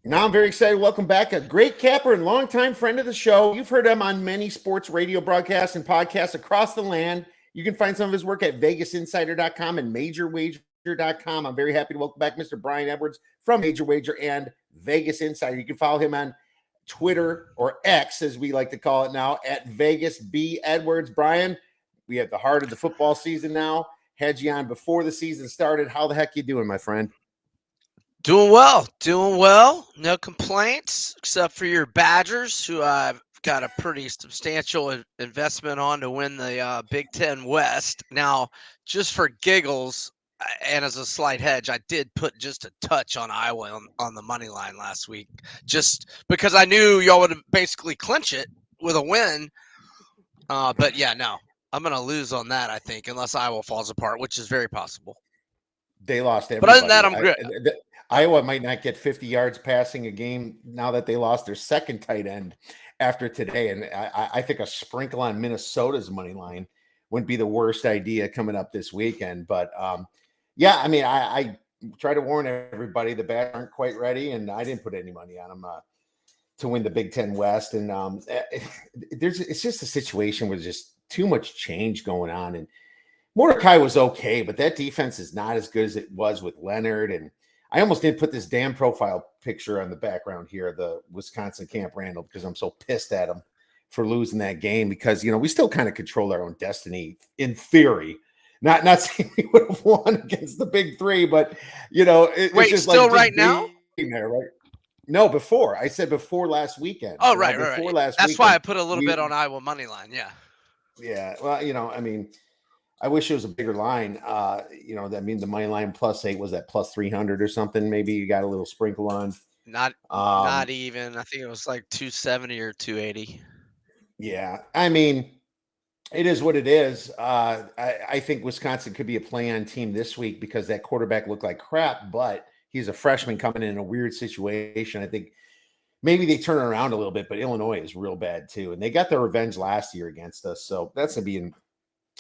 Now I'm very excited. Welcome back. A great capper and longtime friend of the show. You've heard him on many sports radio broadcasts and podcasts across the land. You can find some of his work at vegasinsider.com and majorwager.com. I'm very happy to welcome back Mr. Brian Edwards from Major Wager and Vegas Insider. You can follow him on Twitter, or X as we like to call it now, at Vegas B Edwards. Brian, we have the heart of the football season now. Had you on before the season started. How the heck you doing, my friend? Doing well. No complaints, except for your Badgers, who I've got a pretty substantial investment on to win the Big Ten West. Now, just for giggles and as a slight hedge, I did put just a touch on Iowa on the money line last week, just because I knew y'all would basically clinch it with a win. But yeah, no, I'm going to lose on that, I think, unless Iowa falls apart, which is very possible. They lost But other everybody. than that, I'm good. Iowa might not get 50 yards passing a game now that they lost their second tight end after today. And I think a sprinkle on Minnesota's money line wouldn't be the worst idea coming up this weekend. But yeah, I mean, I try to warn everybody the Badgers aren't quite ready, and I didn't put any money on them to win the Big Ten West. And it's just a situation with just too much change going on. And Mordecai was okay, but that defense is not as good as it was with Leonard. And I almost didn't put this damn profile picture on the background here, the Wisconsin Camp Randall, because I'm so pissed at him for losing that game, because, you know, we still kind of control our own destiny in theory. Not saying we would have won against the Big Three, but, you know, Wait, it's just still like right now? There, right? No, before. I said before last weekend. Oh, right. Last That's weekend. why I put a little bit on Iowa money line. Yeah. Yeah. Well, you know, I mean, I wish it was a bigger line. You know, I mean, the money line +8 was that +300 or something. Maybe you got a little sprinkle on. Not even. I think it was like 270 or 280. Yeah. I mean, it is what it is. I think Wisconsin could be a play-on team this week because that quarterback looked like crap, but he's a freshman coming in a weird situation. I think maybe they turn it around a little bit, but Illinois is real bad too. And they got their revenge last year against us. So that's going to be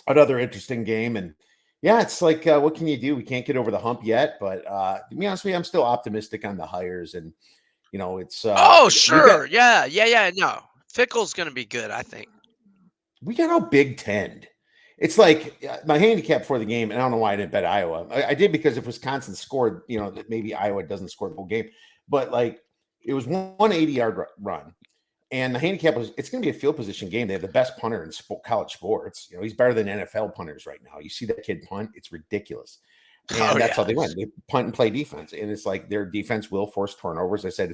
another interesting game. And yeah, it's like, what can you do? We can't get over the hump yet, but to be honest with you, I'm still optimistic on the hires. And, you know, it's oh, sure. Yeah. No, Fickle's going to be good, I think. We got all Big Ten. It's like my handicap for the game, and I don't know why I didn't bet Iowa. I did because if Wisconsin scored, you know, that maybe Iowa doesn't score the whole game. But like, it was 180-yard run. And the handicap was, it's going to be a field position game. They have the best punter in college sports. You know, he's better than NFL punters right now. You see that kid punt, it's ridiculous. And that's how they win. They punt and play defense. And it's like their defense will force turnovers. I said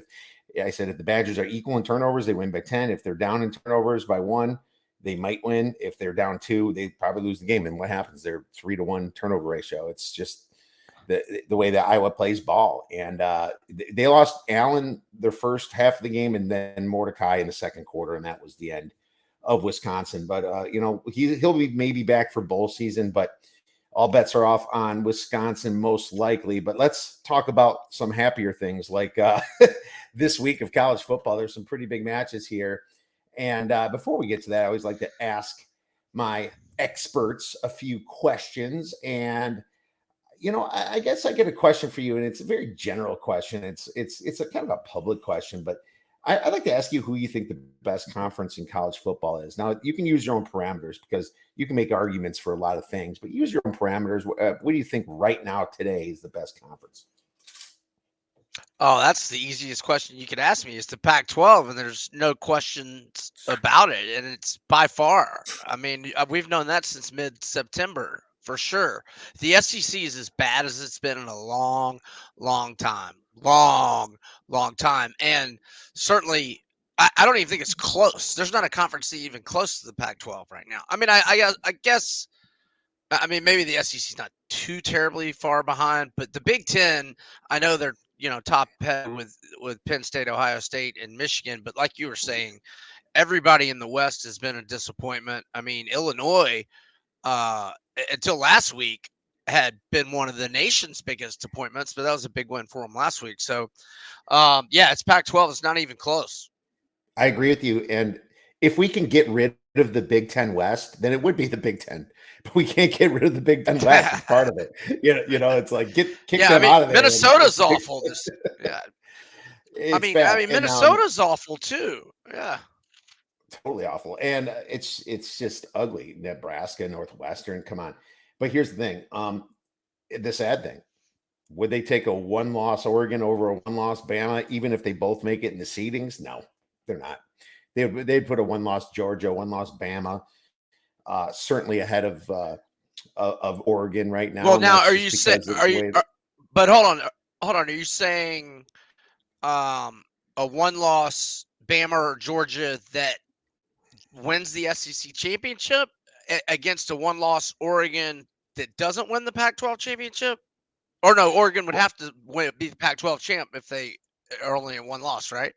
if the Badgers are equal in turnovers, they win by 10. If they're down in turnovers by 1, they might win. If they're down 2, they probably lose the game. And what happens? They're 3-1 turnover ratio. It's just the way that Iowa plays ball. And they lost Allen their first half of the game, and then Mordecai in the second quarter, and that was the end of Wisconsin. But you know, he'll be maybe back for bowl season, but all bets are off on Wisconsin most likely. But let's talk about some happier things like this week of college football. There's some pretty big matches here. And before we get to that, I always like to ask my experts a few questions. And you know, I guess I get a question for you, and it's a very general question. It's a kind of a public question, but I'd like to ask you who you think the best conference in college football is. Now, you can use your own parameters because you can make arguments for a lot of things, but use your own parameters. What do you think right now today is the best conference? Oh, that's the easiest question you could ask me. Is the Pac-12, and there's no questions about it, and it's by far. I mean, we've known that since mid-September for sure. The SEC is as bad as it's been in a long time. Long time. And certainly, I don't even think it's close. There's not a conference even close to the Pac-12 right now. I mean, I guess, I mean, maybe the SEC's not too terribly far behind, but the Big Ten, I know they're, you know, top head with Penn State, Ohio State, and Michigan. But like you were saying, everybody in the West has been a disappointment. I mean, Illinois, until last week, had been one of the nation's biggest disappointments, but that was a big win for them last week. So, yeah, it's Pac-12. It's not even close. I agree with you. And if we can get rid of the Big Ten West, then it would be the Big Ten. But we can't get rid of the Big Ten West. It's part of it. You know, it's like kick them out of there. Minnesota's awful. It's bad. And Minnesota's awful too. Yeah. totally awful. And it's just ugly. Nebraska, Northwestern, come on. But here's the thing. The sad thing. Would they take a one-loss Oregon over a one-loss Bama, even if they both make it in the seedings? No, they're not. They'd put a one-loss Georgia, one-loss Bama, certainly ahead of Oregon right now, Well, and now that's are just you saying because of are the you? way. But hold on. Are you saying a one-loss Bama or Georgia that wins the SEC championship against a one-loss Oregon that doesn't win the Pac-12 championship? Or no, Oregon would have to be the Pac-12 champ if they are only in one loss, right?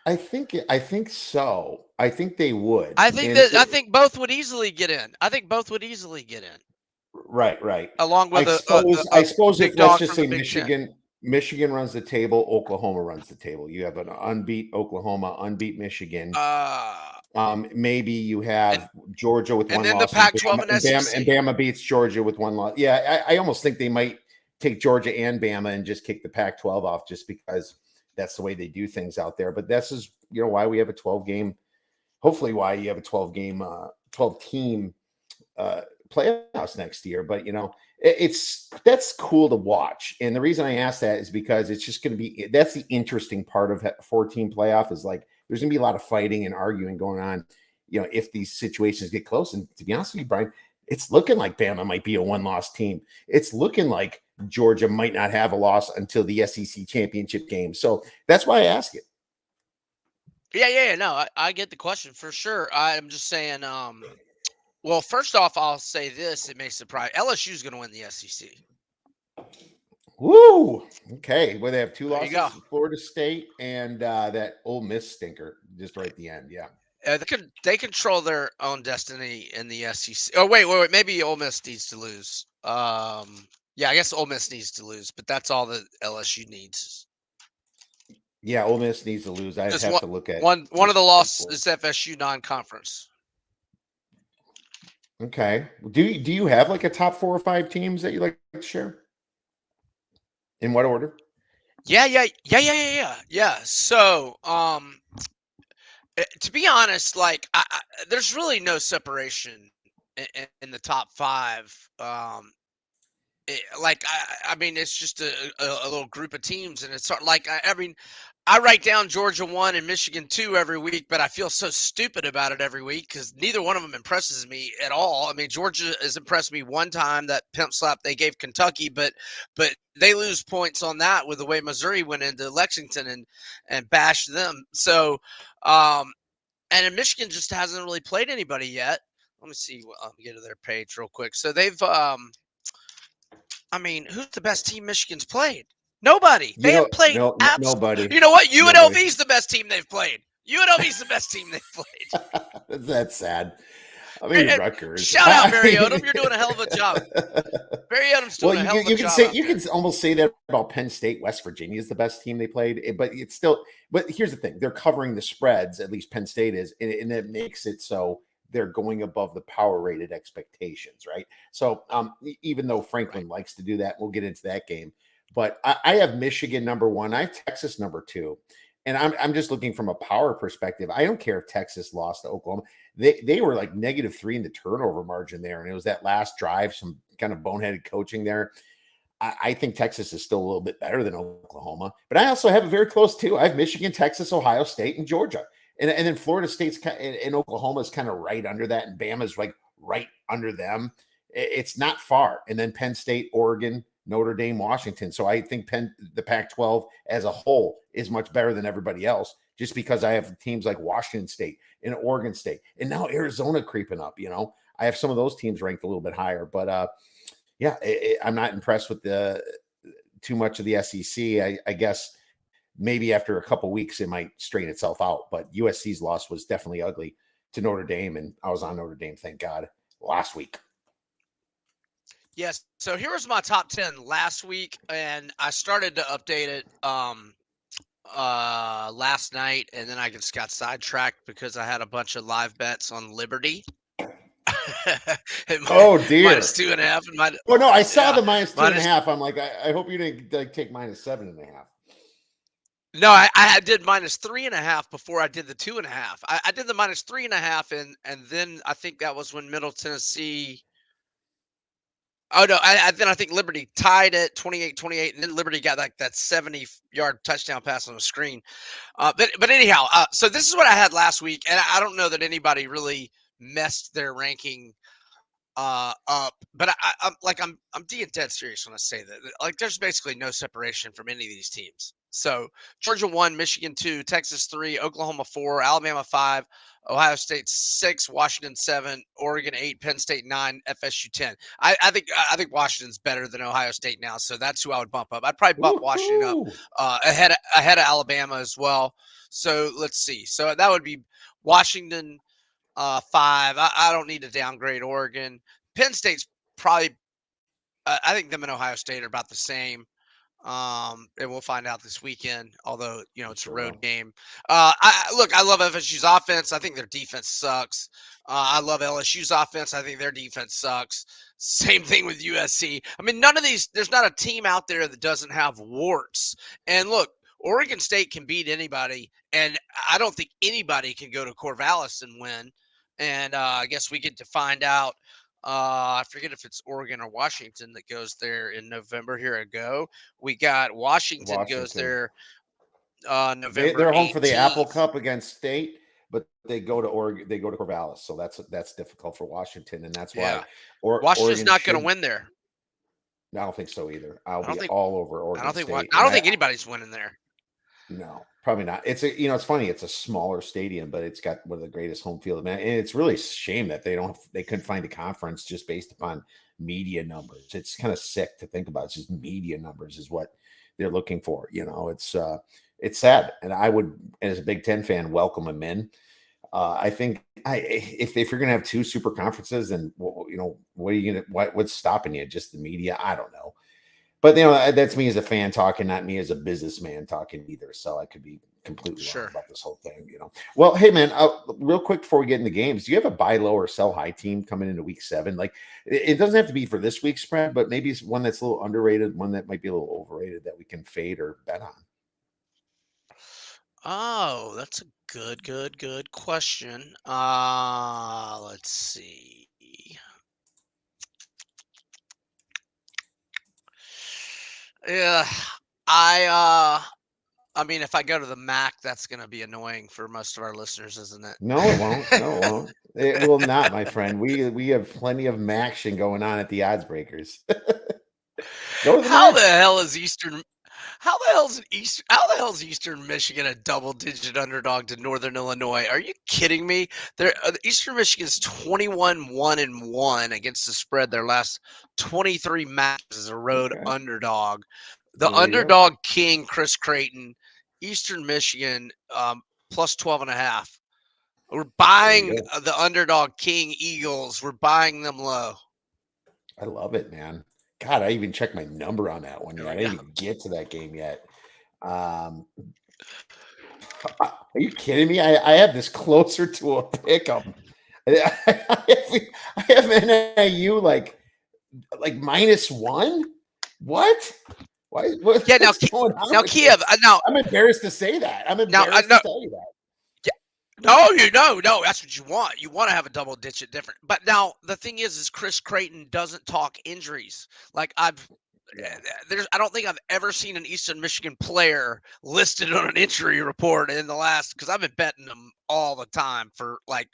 I think so. I think they would, and I think both would easily get in. I think both would easily get in, right. along with I a suppose if big let's dog just from the say Big Ten. Michigan runs the table, Oklahoma runs the table. You have an unbeat Oklahoma, unbeat Michigan. Uh, Maybe you and have Georgia with and one then the loss, and Pac-12 and SEC. Bama beats Georgia with one loss. Yeah, I almost think they might take Georgia and Bama and just kick the Pac-12 off, just because that's the way they do things out there. But this is why we have a 12 game. Hopefully, why you have a 12 game, 12 team playoffs next year. But that's cool to watch. And the reason I ask that is because it's just going to be, that's the interesting part of 14 playoff, is like there's going to be a lot of fighting and arguing going on, if these situations get close. And to be honest with you, Brian, it's looking like Bama might be a one-loss team. It's looking like Georgia might not have a loss until the SEC championship game. So that's why I ask it. Yeah. No, I get the question for sure. I'm just saying. Well, first off, I'll say this: it may surprise LSU is going to win the SEC. Woo! Okay, well, they have two There you go. losses: Florida State and that Ole Miss stinker just right at the end. Yeah. They control their own destiny in the SEC. Oh wait. Maybe Ole Miss needs to lose. Yeah, I guess Ole Miss needs to lose, but that's all that LSU needs. Yeah, Ole Miss needs to lose. I'd Just have to look at one of the losses is FSU non-conference. Okay. Do you have like a top 4 or 5 teams that you like to share? In what order? Yeah. So, to be honest, like there's really no separation in the top 5. I mean, it's just a little group of teams, and it's sort of like I mean, I write down Georgia 1 and Michigan 2 every week, but I feel so stupid about it every week because neither one of them impresses me at all. I mean, Georgia has impressed me one time, that pimp slap they gave Kentucky, but they lose points on that with the way Missouri went into Lexington and bashed them. So, and then Michigan just hasn't really played anybody yet. Let me see. I'll get to their page real quick. So they've I mean, who's the best team Michigan's played? Nobody. They have played Nobody. You know what? Nobody. UNLV's the best team they've played. UNLV's the best team they've played. That's sad. I mean, Rutgers. Shout out Barry Odom. You're doing a hell of a job. Barry Odom's doing a hell of a job. You can almost say that about Penn State. West Virginia is the best team they played, but it's still. But here's the thing: they're covering the spreads. At least Penn State is, and it makes it so they're going above the power rated expectations, right? So, even though Franklin likes to do that, we'll get into that game. But I have Michigan number 1. I have Texas number 2. And I'm just looking from a power perspective. I don't care if Texas lost to Oklahoma. They were like -3 in the turnover margin there. And it was that last drive, some kind of boneheaded coaching there. I think Texas is still a little bit better than Oklahoma. But I also have it very close too. I have Michigan, Texas, Ohio State, and Georgia. And then Florida State's and Oklahoma is kind of right under that. And Bama's like right under them. It's not far. And then Penn State, Oregon, Notre Dame, Washington. So I think the Pac-12 as a whole is much better than everybody else, just because I have teams like Washington State and Oregon State, and now Arizona creeping up. I have some of those teams ranked a little bit higher, but yeah, I'm not impressed with too much of the SEC. I guess maybe after a couple weeks it might straighten itself out. But USC's loss was definitely ugly to Notre Dame, and I was on Notre Dame, thank God, last week. Yes. So here was my top 10 last week, and I started to update it last night, and then I just got sidetracked because I had a bunch of live bets on Liberty. Oh dear. -2.5. And no, I saw the -2.5. I'm like, I hope you didn't take -7.5. No, I did -3.5 before I did the 2.5. I did the -3.5, and then I think that was when Middle Tennessee. Oh no, then I think Liberty tied at 28-28, and then Liberty got like that 70-yard touchdown pass on the screen. But anyhow, so this is what I had last week, and I don't know that anybody really messed their ranking up. But I'm being dead serious when I say that. Like, there's basically no separation from any of these teams. So Georgia 1, Michigan 2, Texas 3, Oklahoma 4, Alabama 5, Ohio State 6, Washington 7, Oregon 8, Penn State 9, FSU 10. I think Washington's better than Ohio State now, so that's who I would bump up. I'd probably bump Washington up Woohoo! ahead of Alabama as well. So let's see. So that would be Washington 5. I don't need to downgrade Oregon. Penn State's probably. I think them and Ohio State are about the same. And we'll find out this weekend. Although I'm it's a sure road will. game. I love FSU's offense. I think their defense sucks. I love LSU's offense. I think their defense sucks. Same thing with USC. I mean, none of these. There's not a team out there that doesn't have warts. And look, Oregon State can beat anybody, and I don't think anybody can go to Corvallis and win. And I guess we get to find out. I forget if it's Oregon or Washington that goes there in November. Here I go. We got Washington goes Washington. there November They're home for the Apple 18th. Cup against State, but they go to Oregon. They go to Corvallis, so that's difficult for Washington, and that's why Yeah. Washington's Oregon not going to should. win there. I don't think so either. I'll I don't be think all over I Oregon don't think State, I and don't think anybody's winning there. no, probably not. It's it's funny. It's a smaller stadium, but it's got one of the greatest home field, man. And it's really a shame that they couldn't find a conference just based upon media numbers. It's kind of sick to think about. It's just media numbers is what they're looking for. It's sad, and I would, as a Big Ten fan, welcome them in. I think if you're gonna have two super conferences, then what are you gonna what's stopping you? Just the media? I don't know. But that's me as a fan talking, not me as a businessman talking either. So I could be completely wrong Sure. about this whole thing. Well, hey man, real quick before we get into games, do you have a buy low or sell high team coming into week 7? Like, it doesn't have to be for this week's spread, but maybe it's one that's a little underrated, one that might be a little overrated that we can fade or bet on. Oh, that's a good question. Let's see. Yeah, I mean, if I go to the Mac, that's going to be annoying for most of our listeners, isn't No, it won't. it? No, it won't. It will not, my friend. We have plenty of action going on at the odds breakers. Go to the How the Mac. hell is Eastern? How the hell's Eastern Michigan a double-digit underdog to Northern Illinois? Are you kidding me? Eastern Michigan's 21-1-1 against the spread. Their last 23 matches as a road Okay. underdog. The There you go. underdog king, Chris Creighton, Eastern Michigan plus 12.5. We're There you buying go. the underdog king Eagles. We're buying them low. I love it, man. God, I even checked my number on that one There yet. we I go. didn't even get to that game yet. Um, are you kidding me? I have this closer to a pick 'em. I have NIU like -1. What? Yeah, What's going on now with Kiev. this? I'm embarrassed to say that. I'm Now I embarrassed to know. tell you that. No. That's what you want. You want to have a double digit different. But now the thing is Chris Creighton doesn't talk injuries. Like Yeah. I don't think I've ever seen an Eastern Michigan player listed on an injury report in the last, because I've been betting them all the time for like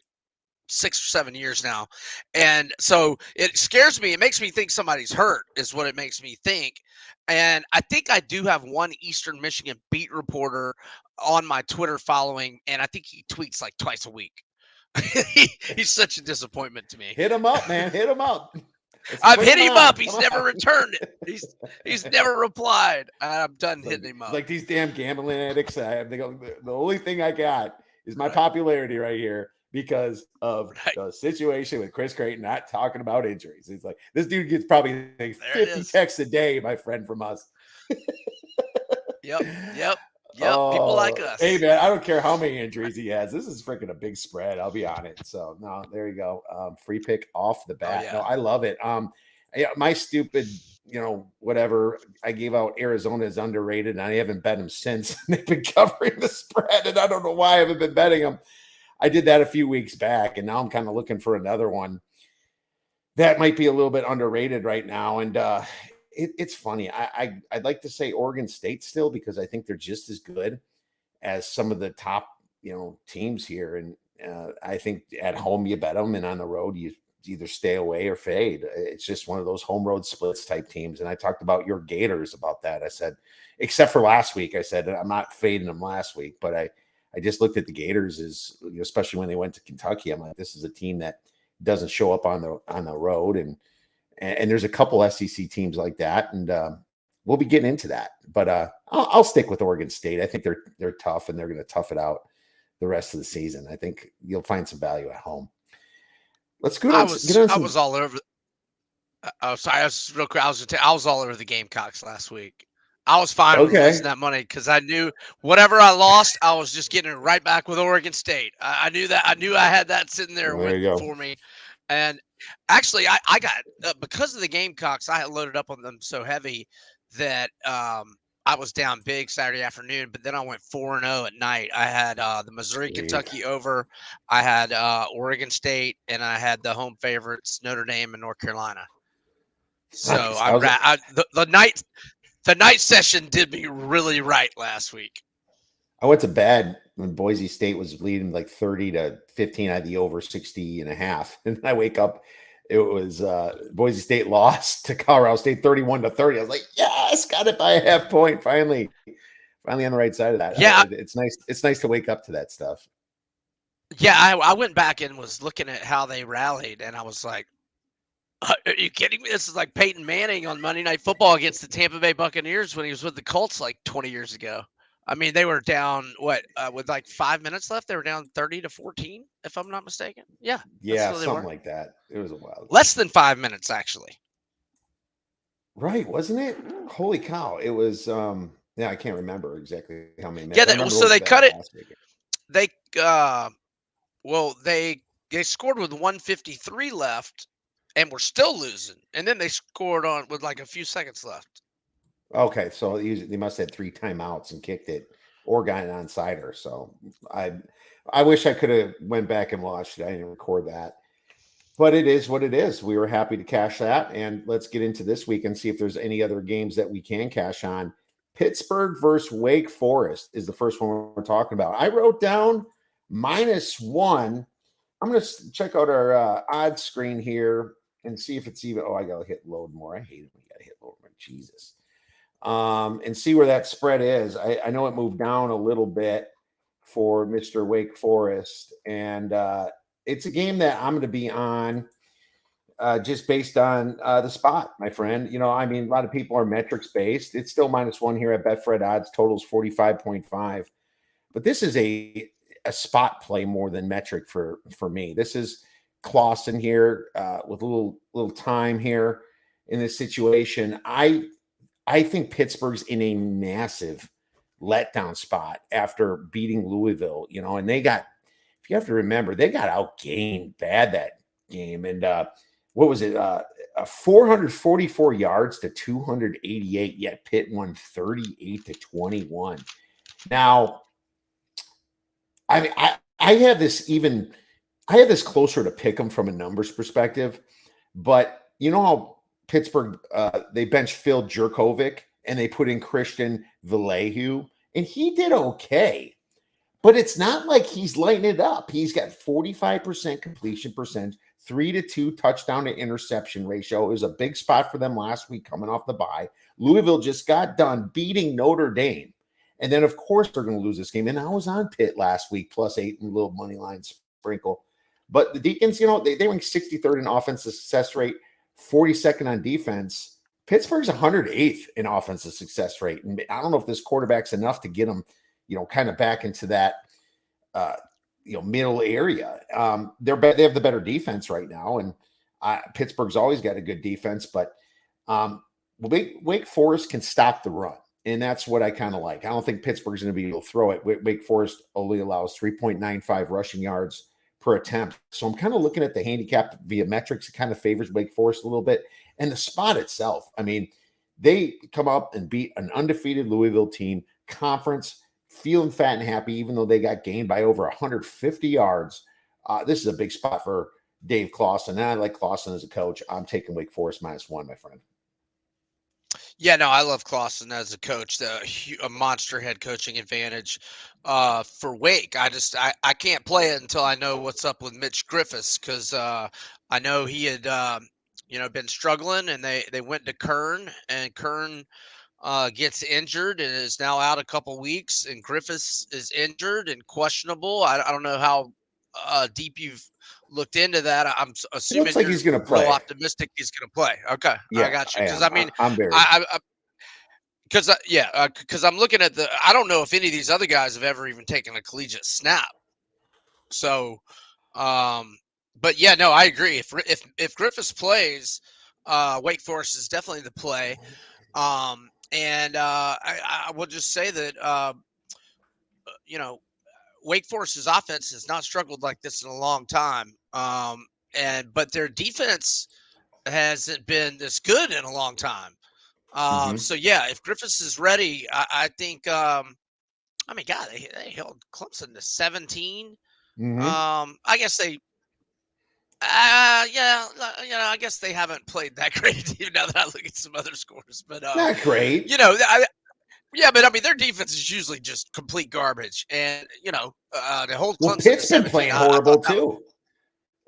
6 or 7 years now. And so it scares me. It makes me think somebody's hurt, is what it makes me think. And I think I do have one Eastern Michigan beat reporter on my Twitter following, and I think he tweets like twice a week. He's such a disappointment to me. Hit him up, man. Hit him up. Let's I've put hit him him on. up. He's Come never on. returned it. He's never replied. I'm done It's like, hitting him it's up. like these damn gambling addicts. The only thing I got is my Right. popularity right here because of Right. the situation with Chris Creighton not talking about injuries. It's like this dude gets probably like There it 50 is. texts a day, my friend, from us. Yep. People like Oh, hey us. man, I don't care how many injuries he has. This is freaking a big spread. I'll be on it. So no, there you go. Free pick off the Oh bat. No, yeah. I love it. Yeah, my stupid whatever. I gave out Arizona as underrated, and I haven't bet them since. They've been covering the spread, and I don't know why I haven't been betting them. I did that a few weeks back, and now I'm kind of looking for another one that might be a little bit underrated right now. And it's funny. I'd like to say Oregon State still, because I think they're just as good as some of the top teams here. And I think at home you bet them, and on the road you either stay away or fade. It's just one of those home road splits type teams. And I talked about your Gators about that. I said, except for last week, I said I'm not fading them last week, but I just looked at the Gators as, especially when they went to Kentucky. I'm like, this is a team that doesn't show up on the road, and there's a couple SEC teams like that, and we'll be getting into that. But I'll stick with Oregon State. I think they're tough, and they're going to tough it out the rest of the season. I think you'll find some value at home. Let's go. I was all over. Oh, sorry. I was real quick. I was all over the Gamecocks last week. I was fine with losing that money because I knew whatever I lost, I was just getting it right back with Oregon State. I knew that. I knew I had that sitting there waiting for me. And actually, I got because of the Gamecocks, I had loaded up on them so heavy that I was down big Saturday afternoon. But then I went 4-0 at night. I had the Missouri Kentucky over. I had Oregon State, and I had the home favorites Notre Dame and North Carolina. So nice. The night session did me really right last week. I went to bed when Boise State was leading like 30-15. I had the over 60.5. And then I wake up, it was Boise State lost to Colorado State 31-30. I was like, yes, got it by a half point. Finally on the right side of that. Yeah. It's nice. It's nice to wake up to that stuff. Yeah. I went back and was looking at how they rallied, and I was like, are you kidding me? This is like Peyton Manning on Monday Night Football against the Tampa Bay Buccaneers when he was with the Colts like 20 years ago. I mean, they were down with like 5 minutes left. They were down 30-14, if I'm not mistaken. Yeah, something like that. It was a wild. Less than 5 minutes, actually. Right, wasn't it? Holy cow! It was. I can't remember exactly how many minutes. Yeah, so they cut it. They they scored with 1:53 left, and we're still losing. And then they scored on with like a few seconds left. Okay, so they must have had 3 timeouts and kicked it or got it onside. So I wish I could have went back and watched it. I didn't record that. But it is what it is. We were happy to cash that. And let's get into this week and see if there's any other games that we can cash on. Pittsburgh versus Wake Forest is the first one we're talking about. I wrote down -1. I'm going to check out our odds screen here and see if it's even. Oh, I got to hit load more. I hate it when you got to hit load more. Jesus. And see where that spread is. I know it moved down a little bit for Mr. Wake Forest. And it's a game that I'm going to be on just based on the spot, my friend. I mean, a lot of people are metrics based. It's still -1 here at Betfred odds. Totals 45.5. But this is a spot play more than metric for me. This is Clausen here with a little time here in this situation. I think Pittsburgh's in a massive letdown spot after beating Louisville, and they got, if you have to remember, they got outgained bad that game. And what was it? 444 yards to 288, yet Pitt won 38-21. Now, I mean, I have this closer to pick them from a numbers perspective, but you know how Pittsburgh, they benched Phil Jurkovec and they put in Christian Vallejo, and he did okay. But it's not like he's lighting it up. He's got 45% completion percentage, 3-2 touchdown to interception ratio. It was a big spot for them last week coming off the bye. Louisville just got done beating Notre Dame. And then, of course, they're going to lose this game. And I was on Pitt last week, +8 and a little money line sprinkle. But the Deacons, they ranked 63rd in offensive success rate, 42nd on defense. Pittsburgh's 108th in offensive success rate. And I don't know if this quarterback's enough to get them, kind of back into that, middle area. They have the better defense right now. And Pittsburgh's always got a good defense. But Wake Forest can stop the run. And that's what I kind of like. I don't think Pittsburgh's going to be able to throw it. Wake Forest only allows 3.95 rushing yards per attempt. So I'm kind of looking at the handicap via metrics. It kind of favors Wake Forest a little bit. And the spot itself, I mean, they come up and beat an undefeated Louisville team, conference, feeling fat and happy, even though they got gained by over 150 yards. This is a big spot for Dave Clawson. And I like Clawson as a coach. I'm taking Wake Forest -1, my friend. Yeah, no, I love Clawson as a coach. A monster head coaching advantage for Wake. I can't play it until I know what's up with Mitch Griffiths because I know he had been struggling, and they went to Kern, and Kern gets injured and is now out a couple weeks, and Griffiths is injured and questionable. I don't know how deep you've looked into that. I'm It looks assuming like you're he's going to real play. optimistic he's going to play. Okay, I Yeah, got you. I Because am. I mean, I'm very. I because I'm looking at I don't know if any of these other guys have ever even taken a collegiate snap. So, but yeah, no, I agree. If Griffiths plays, Wake Forest is definitely the play. And I will just say that you know Wake Forest's offense has not struggled like this in a long time. But their defense hasn't been this good in a long time. Mhm. So yeah, if Griffiths is ready, I think. I mean, God, they held Clemson to 17. Mhm. I guess they. Yeah, I guess they haven't played that great even now that I look at some other scores. But Not great. yeah, but I mean, their defense is usually just complete garbage, and to hold Well, Clemson to Pitt's been 17, playing I thought horrible that. too,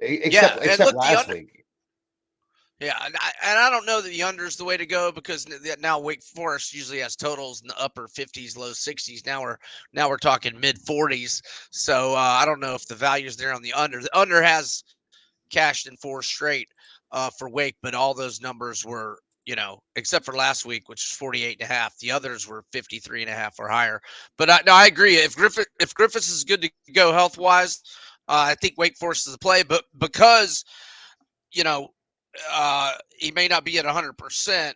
Yeah, and except look, the last under. week. Yeah, and I don't know that the under is the way to go because now Wake Forest usually has totals in the upper 50s, low 60s. Now we're talking mid 40s. So I don't know if the value is there on the under. The under has cashed in 4 straight for Wake, but all those numbers were, except for last week, which is 48.5. The others were 53.5 or higher. But no, I agree. If Griffiths is good to go health wise, I think Wake Forest is the play. But because you know he may not be at 100%,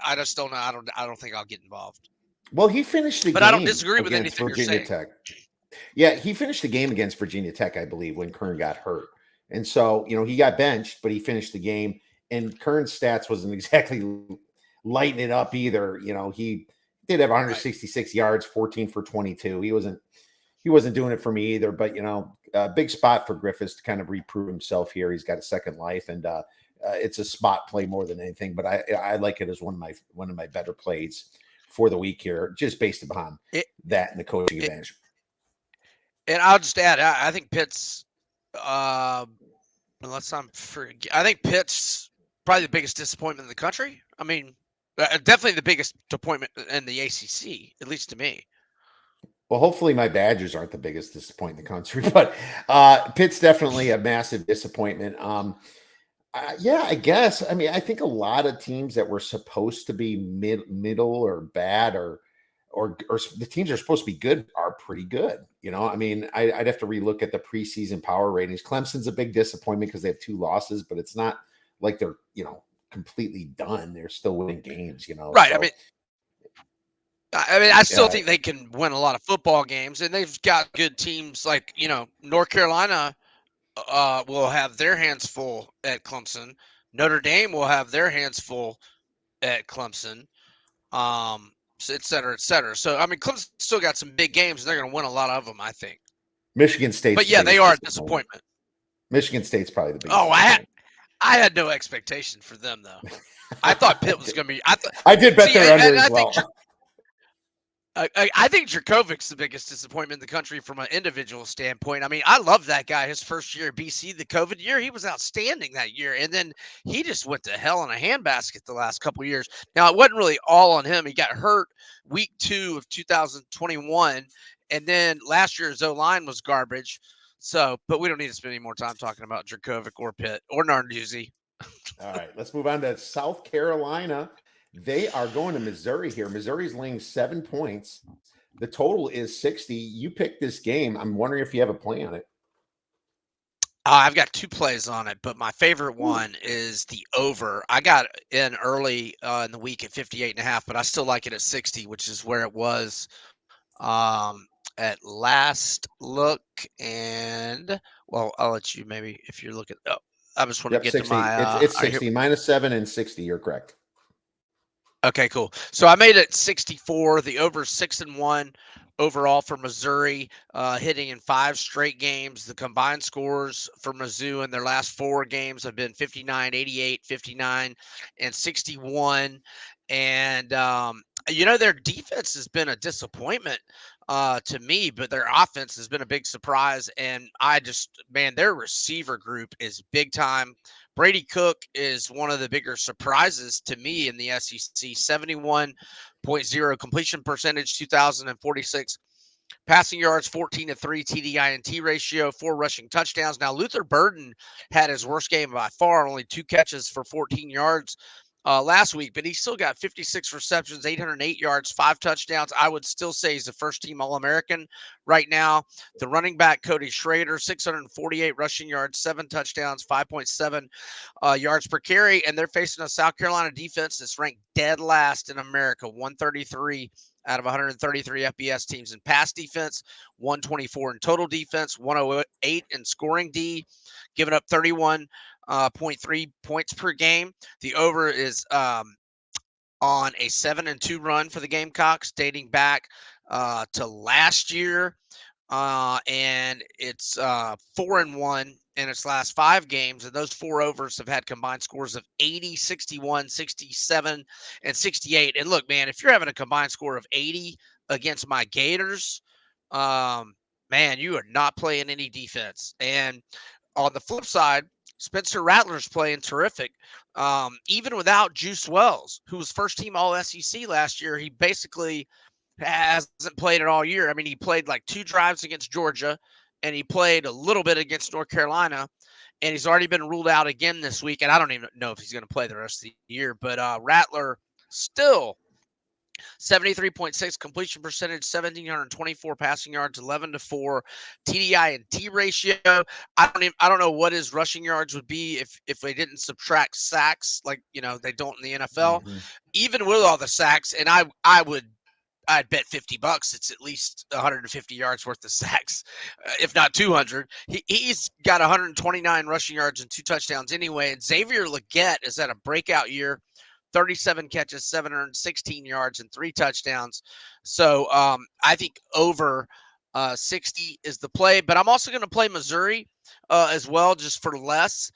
I just don't know. I don't think I'll get involved. Well, he finished the But I don't game disagree with against anything you're Virginia saying. Tech. Yeah, he finished the game against Virginia Tech, I believe, when Kern got hurt. And so, he got benched, but he finished the game. And Kern's stats wasn't exactly lighting it up either. He did have Right. 166 yards, 14 for 22. He wasn't doing it for me either. But a big spot for Griffiths to kind of reprove himself here. He's got a second life, and it's a spot play more than anything. But I like it as one of my better plays for the week here, just based upon It, that and the coaching it, advantage. and I'll just add, I think Pitt's, uh, unless I think Pitt's probably the biggest disappointment in the country. I mean, definitely the biggest disappointment in the ACC, at least to me. Well, hopefully my Badgers aren't the biggest disappointment in the country, but Pitt's definitely a massive disappointment. Yeah, I guess. I mean, I think a lot of teams that were supposed to be middle or bad or the teams that are supposed to be good are pretty good. I mean, I'd have to relook at the preseason power ratings. Clemson's a big disappointment because they have 2 losses, but it's not like they're completely done. They're still winning games. Right. So I mean, I still yeah, think they can win a lot of football games, and they've got good teams like North Carolina will have their hands full at Clemson. Notre Dame will have their hands full at Clemson, et cetera, et cetera. So, I mean, Clemson still got some big games, and they're going to win a lot of them, I think. Michigan State's But the yeah, they biggest are a disappointment. disappointment. Michigan State's probably the biggest Oh, disappointment. I had no expectation for them though. I thought I Pitt was did. going to be. I did bet See, their under and as I think well. I think Drakovic's the biggest disappointment in the country from an individual standpoint. I mean, I love that guy. His first year at BC, the COVID year, he was outstanding that year, and then he just went to hell in a handbasket the last couple of years. Now, it wasn't really all on him. He got hurt week 2 of 2021, and then last year's O line was garbage. So, but we don't need to spend any more time talking about Dracovic or Pitt or Narduzzi. All right, let's move on to South Carolina. They are going to Missouri here. Missouri's laying 7 points. The total is 60. You picked this game. I'm wondering if you have a play on it. I've got 2 plays on it, but my favorite Ooh. one is the over. I got in early in the week at 58.5, but I still like it at 60, which is where it was at last look. And Well, I'll let you maybe if you're looking. Oh, I just want to Yep, get to 60. my. It's Are you 60 minus 7 and 60. You're correct. Okay, cool. So I made it 64. The over 6-1 overall for Missouri, hitting in 5 straight games. The combined scores for Mizzou in their last 4 games have been 59, 88, 59, and 61. And their defense has been a disappointment to me, but their offense has been a big surprise. And their receiver group is big time. Brady Cook is one of the bigger surprises to me in the SEC. 71.0 completion percentage, 2,046 passing yards, 14-3 TDI&T ratio, 4 rushing touchdowns. Now, Luther Burden had his worst game by far, only 2 catches for 14 yards last week, but he still got 56 receptions, 808 yards, 5 touchdowns. I would still say he's a first-team All-American right now. The running back, Cody Schrader, 648 rushing yards, 7 touchdowns, 5.7 yards per carry, and they're facing a South Carolina defense that's ranked dead last in America, 133 out of 133 FBS teams in pass defense, 124 in total defense, 108 in scoring D, giving up 31.3 points per game. The over is on a 7-2 run for the Gamecocks, dating back to last year. And it's 4-1 in its last 5 games, and those 4 overs have had combined scores of 80, 61, 67, and 68. And look, man, if you're having a combined score of 80 against my Gators, man, you are not playing any defense. And on the flip side, Spencer Rattler's playing terrific. Even without Juice Wells, who was first team All SEC last year, he basically hasn't played it all year. I mean, he played like 2 drives against Georgia, and he played a little bit against North Carolina, and he's already been ruled out again this week. And I don't even know if he's going to play the rest of the year. But Rattler still 73.6 completion percentage, 1,724 passing yards, 11-4 TDI&T ratio. I don't know what his rushing yards would be if they didn't subtract sacks like they don't in the NFL. Mhm. Even with all the sacks, and I'd bet $50 it's at least 150 yards worth of sacks, if not 200. He's got 129 rushing yards and 2 touchdowns anyway. And Xavier Legette is at a breakout year, 37 catches, 716 yards, and 3 touchdowns. So I think over 60 is the play. But I'm also going to play Missouri as well, just for less.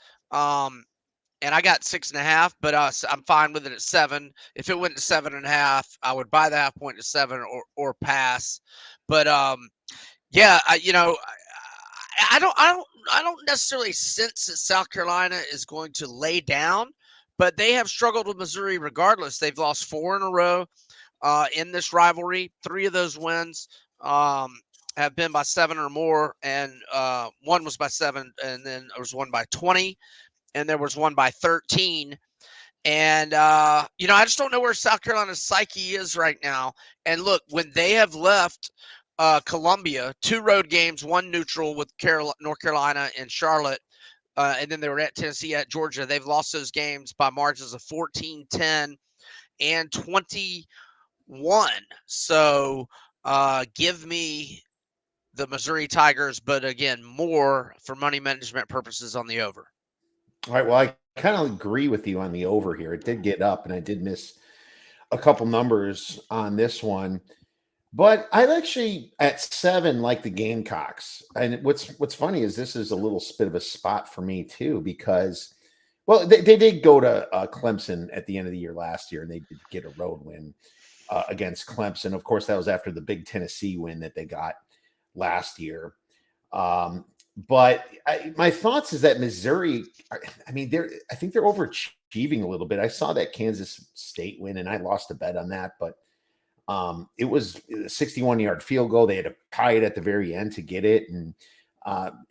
And I got 6.5, but I'm fine with it at 7. If it went to 7.5, I would buy the half point to 7 or pass. But yeah, I don't necessarily sense that South Carolina is going to lay down, but they have struggled with Missouri regardless. They've lost 4 in a row in this rivalry. 3 of those wins have been by 7 or more, and one was by 7, and then there was one by 20, and there was one by 13. And, I just don't know where South Carolina's psyche is right now. And look, when they have left Columbia, 2 road games, 1 neutral with North Carolina and Charlotte, and then they were at Tennessee, at Georgia, they've lost those games by margins of 14, 10, and 21. So give me the Missouri Tigers, but again, more for money management purposes on the over. All right. Well, I kind of agree with you on the over here. It did get up, and I did miss a couple numbers on this one. But I actually at 7 like the Gamecocks. And what's funny is this is a little bit of a spot for me too, because they did go to Clemson at the end of the year last year, and they did get a road win against Clemson. Of course, that was after the big Tennessee win that they got last year. But my thoughts is that Missouri, I mean, I think they're overachieving a little bit. I saw that Kansas State win, and I lost a bet on that, but it was a 61-yard field goal. They had to tie it at the very end to get it, and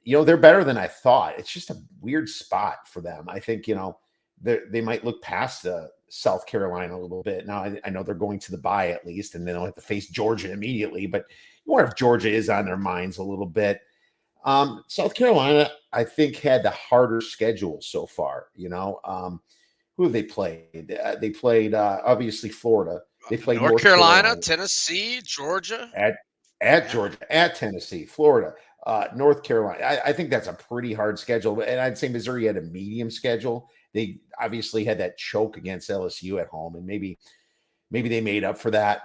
they're better than I thought. It's just a weird spot for them. I think they might look past South Carolina a little bit. Now I know they're going to the bye at least, and they don't have to face Georgia immediately. But I wonder if Georgia is on their minds a little bit. South Carolina, I think, had the harder schedule so far. Who have they played? They played obviously Florida. They played North North Carolina, Carolina Tennessee, Georgia. at Yeah. Georgia, at Tennessee, Florida. North Carolina, I think that's a pretty hard schedule. And I'd say Missouri had a medium schedule. They obviously had that choke against LSU at home, and maybe they made up for that.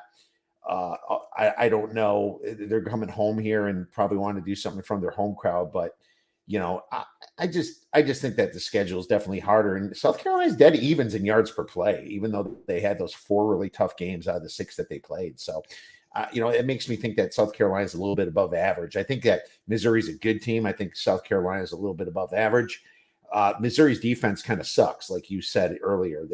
I don't know. They're coming home here and probably want to do something from their home crowd, but I just think that the schedule is definitely harder. And South Carolina's dead evens in yards per play, even though they had those 4 really tough games out of the 6 that they played. So, it makes me think that South Carolina is a little bit above average. I think that Missouri's a good team. I think South Carolina is a little bit above average. Missouri's defense kind of sucks, like you said earlier.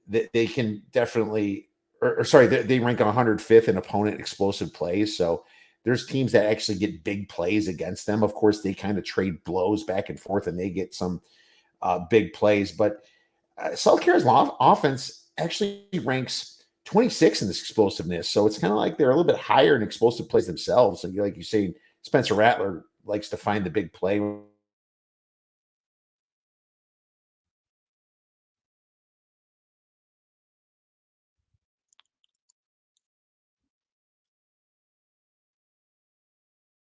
They can definitely, or sorry, they rank 105th in opponent explosive plays. So there's teams that actually get big plays against them. Of course, they kind of trade blows back and forth, and they get some big plays. But South Carolina's offense actually ranks 26 in this explosiveness. So it's kind of like they're a little bit higher in explosive plays themselves. And like you say, Spencer Rattler likes to find the big play.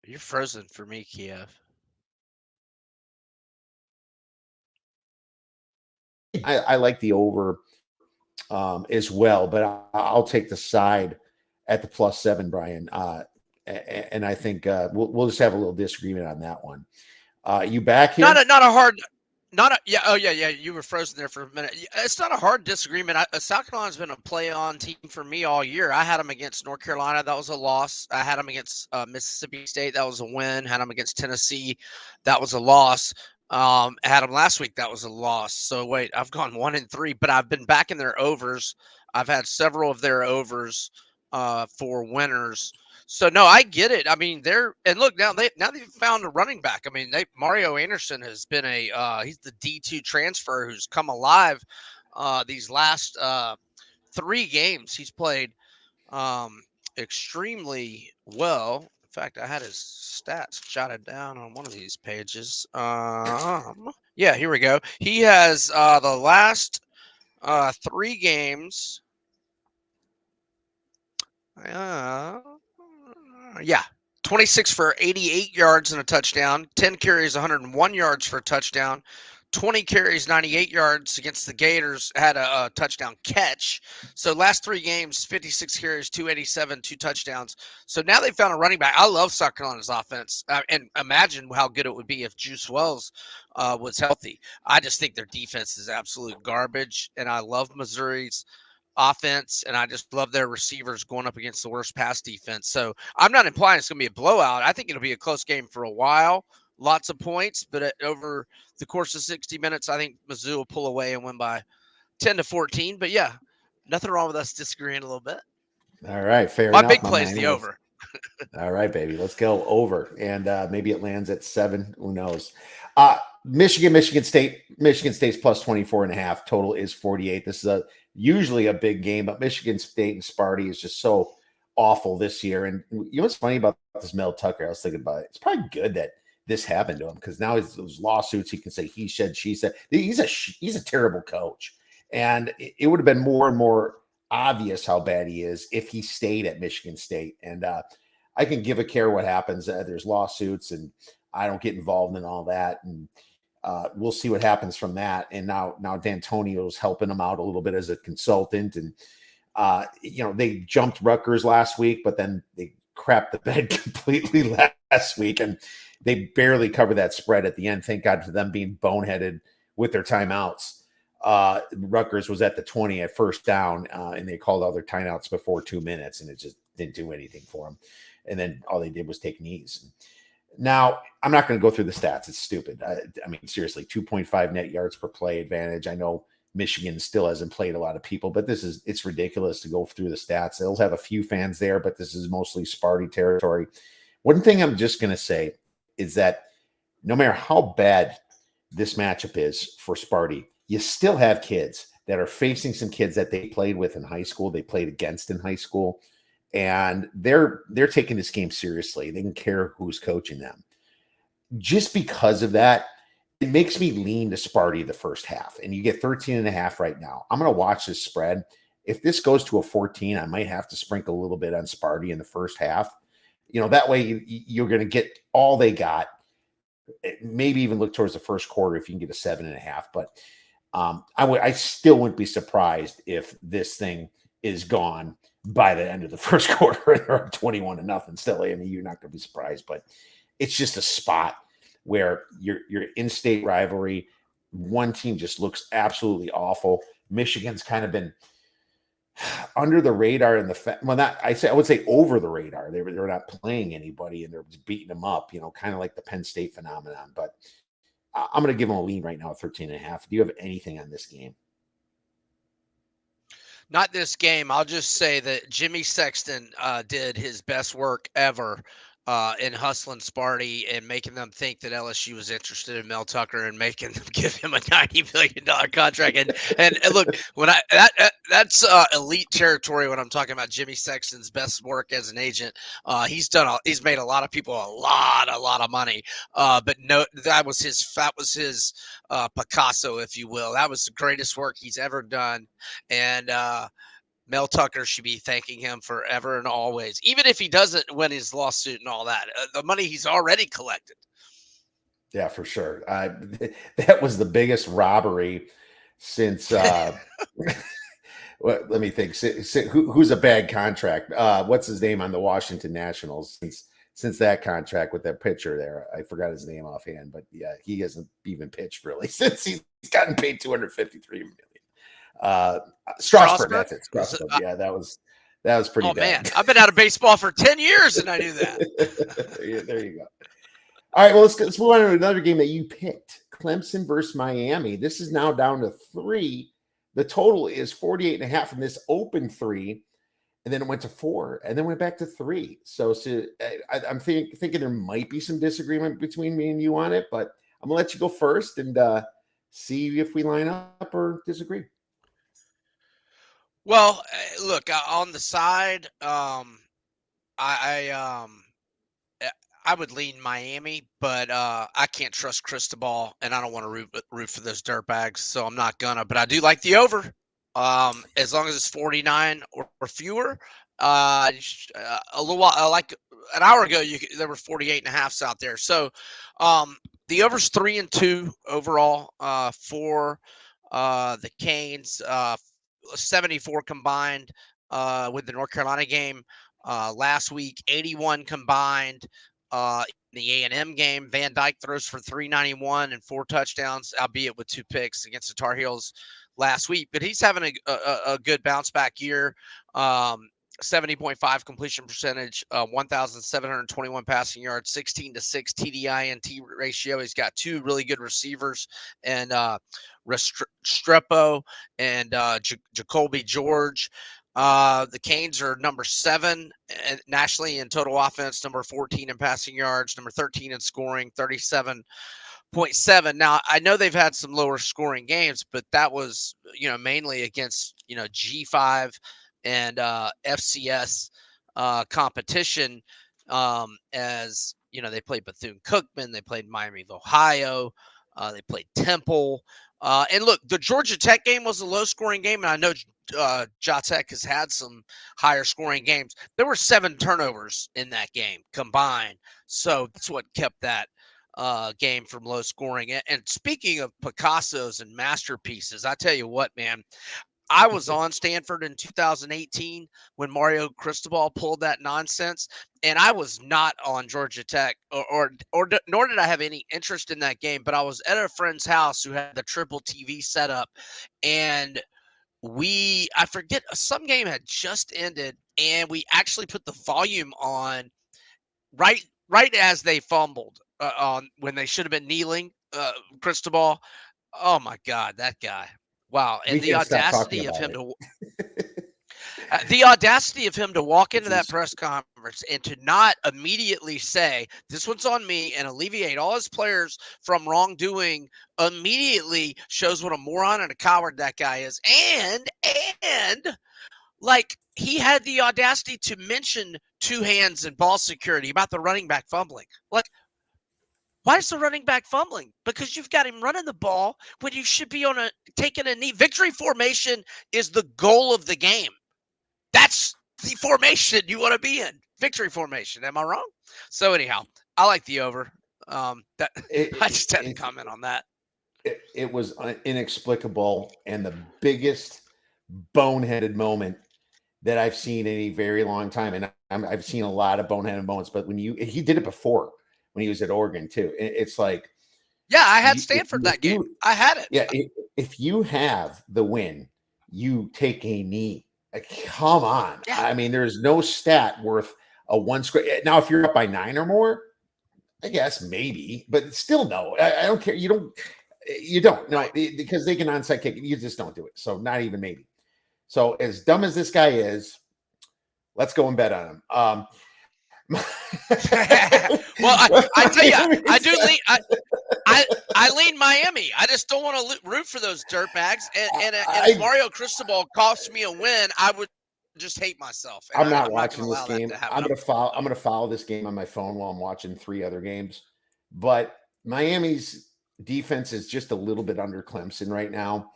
You're frozen for me, Kiev. I like the over as well, but I'll take the side at the +7, Brian. And I think we'll just have a little disagreement on that one. You back here? Not a hard, not a yeah. Oh yeah. You were frozen there for a minute. It's not a hard disagreement. South Carolina's been a play-on team for me all year. I had them against North Carolina. That was a loss. I had them against Mississippi State. That was a win. Had them against Tennessee. That was a loss. I had them last week. That was a loss. So wait, I've gone 1-3, but I've been back in their overs. I've had several of their overs for winners. So no, I get it. I mean, and look now they've found a running back. I mean, Mario Anderson has been he's the D2 transfer who's come alive these last 3 games. He's played extremely well. In fact, I had his stats jotted down on one of these pages. Yeah, here we go. He has the last 3 games. Yeah, 26 for 88 yards and a touchdown, 10 carries, 101 yards for a touchdown, 20 carries, 98 yards against the Gators, had a touchdown catch. So last 3 games, 56 carries, 287, 2 touchdowns. So now they found a running back. I love South Carolina's offense, and imagine how good it would be if Juice Wells was healthy. I just think their defense is absolute garbage, and I love Missouri's offense, and I just love their receivers going up against the worst pass defense. So I'm not implying it's going to be a blowout. I think it'll be a close game for a while, lots of points, but over the course of 60 minutes, I think Mizzou will pull away and win by 10-14. But yeah, nothing wrong with us disagreeing a little bit. All right, fair My enough, big my play is man. the over. All right, baby. Let's go over. And maybe it lands at 7. Who knows? Michigan State's +24.5. Total is 48. This is usually a big game, but Michigan State and Sparty is just so awful this year. And you know what's funny about this Mel Tucker? I was thinking about it. It's probably good that this happened to him, because now those lawsuits, he can say he said, she said. He's a terrible coach. And it would have been more and more obvious how bad he is if he stayed at Michigan State. And I can give a care what happens. There's lawsuits, and I don't get involved in all that. And we'll see what happens from that. And now D'Antonio's helping him out a little bit as a consultant. And they jumped Rutgers last week, but then they crapped the bed completely last week, and they barely covered that spread at the end. Thank God for them being boneheaded with their timeouts. Rutgers was at the 20 at first down, and they called all their timeouts before 2 minutes, and it just didn't do anything for them. And then all they did was take knees. Now, I'm not going to go through the stats. It's stupid. I mean, seriously, 2.5 net yards per play advantage. I know Michigan still hasn't played a lot of people, but it's ridiculous to go through the stats. They'll have a few fans there, but this is mostly Sparty territory. One thing I'm just going to say is that no matter how bad this matchup is for Sparty, you still have kids that are facing some kids that they played with in high school, they played against in high school, and they're taking this game seriously. They don't care who's coaching them. Just because of that, it makes me lean to Sparty the first half. And you get 13.5 right now. I'm going to watch this spread. If this goes to a 14, I might have to sprinkle a little bit on Sparty in the first half. That way you're going to get all they got. Maybe even look towards the first quarter if you can get a 7.5. But I still wouldn't be surprised if this thing is gone by the end of the first quarter and they're up 21-0 still. I mean, you're not going to be surprised, but it's just a spot where your in-state rivalry, one team just looks absolutely awful. Michigan's kind of been under the radar in I would say over the radar. They're not playing anybody and they're just beating them up, kind of like the Penn State phenomenon. But I'm going to give them a lean right now at 13.5. Do you have anything on this game? Not this game. I'll just say that Jimmy Sexton did his best work ever in hustling Sparty and making them think that LSU was interested in Mel Tucker and making them give him a $90 million contract. And look, when that's elite territory when I'm talking about Jimmy Sexton's best work as an agent. He's made a lot of people a lot of money. But no, that was his Picasso, if you will. That was the greatest work he's ever done. And Mel Tucker should be thanking him forever and always, even if he doesn't win his lawsuit and all that. The money he's already collected. Yeah, for sure. That was the biggest robbery since. Let me think. Who's a bad contract? What's his name on the Washington Nationals? Since that contract with that pitcher there, I forgot his name offhand, but yeah, he hasn't even pitched really since he's gotten paid $253 million. Strasburg, that's it. Strasburg. Yeah, that was pretty bad. Man, I've been out of baseball for 10 years and I knew that. Yeah, there you go. All right, well, let's move on to another game that you picked. Clemson versus Miami. This is now down to 3. The total is 48.5 from this open 3, and then it went to 4, and then went back to 3. So I'm thinking there might be some disagreement between me and you on it, but I'm gonna let you go first and see if we line up or disagree. Well, look, on the side, I would lean Miami, but I can't trust Cristobal, and I don't want to root for those dirtbags, so I'm not gonna. But I do like the over, as long as it's 49 or fewer. A little while, like an hour ago, there were 48.5s out there. So the over's 3-2 overall for the Canes. 74 combined with the North Carolina game last week. 81 combined. In the A&M game, Van Dyke throws for 391 and 4 touchdowns, albeit with 2 picks against the Tar Heels last week. But he's having a good bounce back year. 70.5 completion percentage, 1,721 passing yards, 16-6 TDINT ratio. He's got 2 really good receivers, and Restrepo and Jacoby George. The Canes are number 7 nationally in total offense, number 14 in passing yards, number 13 in scoring, 37.7. Now, I know they've had some lower scoring games, but that was, mainly against, G5 and FCS competition, as, they played Bethune-Cookman, they played Miami of Ohio, they played Temple. And look, the Georgia Tech game was a low-scoring game, and I know Ja Tech has had some higher-scoring games. There were 7 turnovers in that game combined, so that's what kept that game from low scoring. And speaking of Picassos and masterpieces, I tell you what, man, I was on Stanford in 2018 when Mario Cristobal pulled that nonsense, and I was not on Georgia Tech, nor did I have any interest in that game. But I was at a friend's house who had the triple TV setup, and I forget, some game had just ended, and we actually put the volume on right as they fumbled on when they should have been kneeling. Cristobal, oh my God, that guy! Wow, and We the can stop talking audacity of about him it. to walk into that press conference and to not immediately say, "This one's on me," and alleviate all his players from wrongdoing immediately shows what a moron and a coward that guy is. And like, he had the audacity to mention 2 hands and ball security about the running back fumbling. Like, why is the running back fumbling? Because you've got him running the ball when you should be taking a knee. Victory formation is the goal of the game. That's the formation you want to be in. victory formation. Am I wrong? So anyhow, I like the over. That I just had to It, comment on that. it was inexplicable and the biggest boneheaded moment that I've seen in a very long time. And I've seen a lot of boneheaded moments, but he did it before when he was at Oregon too. It's like, Yeah, I had you, if Stanford you, if that game. you I had it. yeah, if you have the win, you take a knee. Like, come on. Yeah, I mean, there's no stat worth a one score. Now, if you're up by 9 or more, I guess maybe, but still no. I don't care. You don't know right. because they can onside kick. You just don't do it. So not even maybe. So as dumb as this guy is, let's go and bet on him. Well, I tell you, I do lean. I lean Miami. I just don't want to root for those dirtbags. And if I Mario Cristobal costs me a win, I would just hate myself, and I'm not I'm not going watching to this allow that game. to happen. I'm gonna follow this game on my phone while I'm watching 3 other games. But Miami's defense is just a little bit under Clemson right now.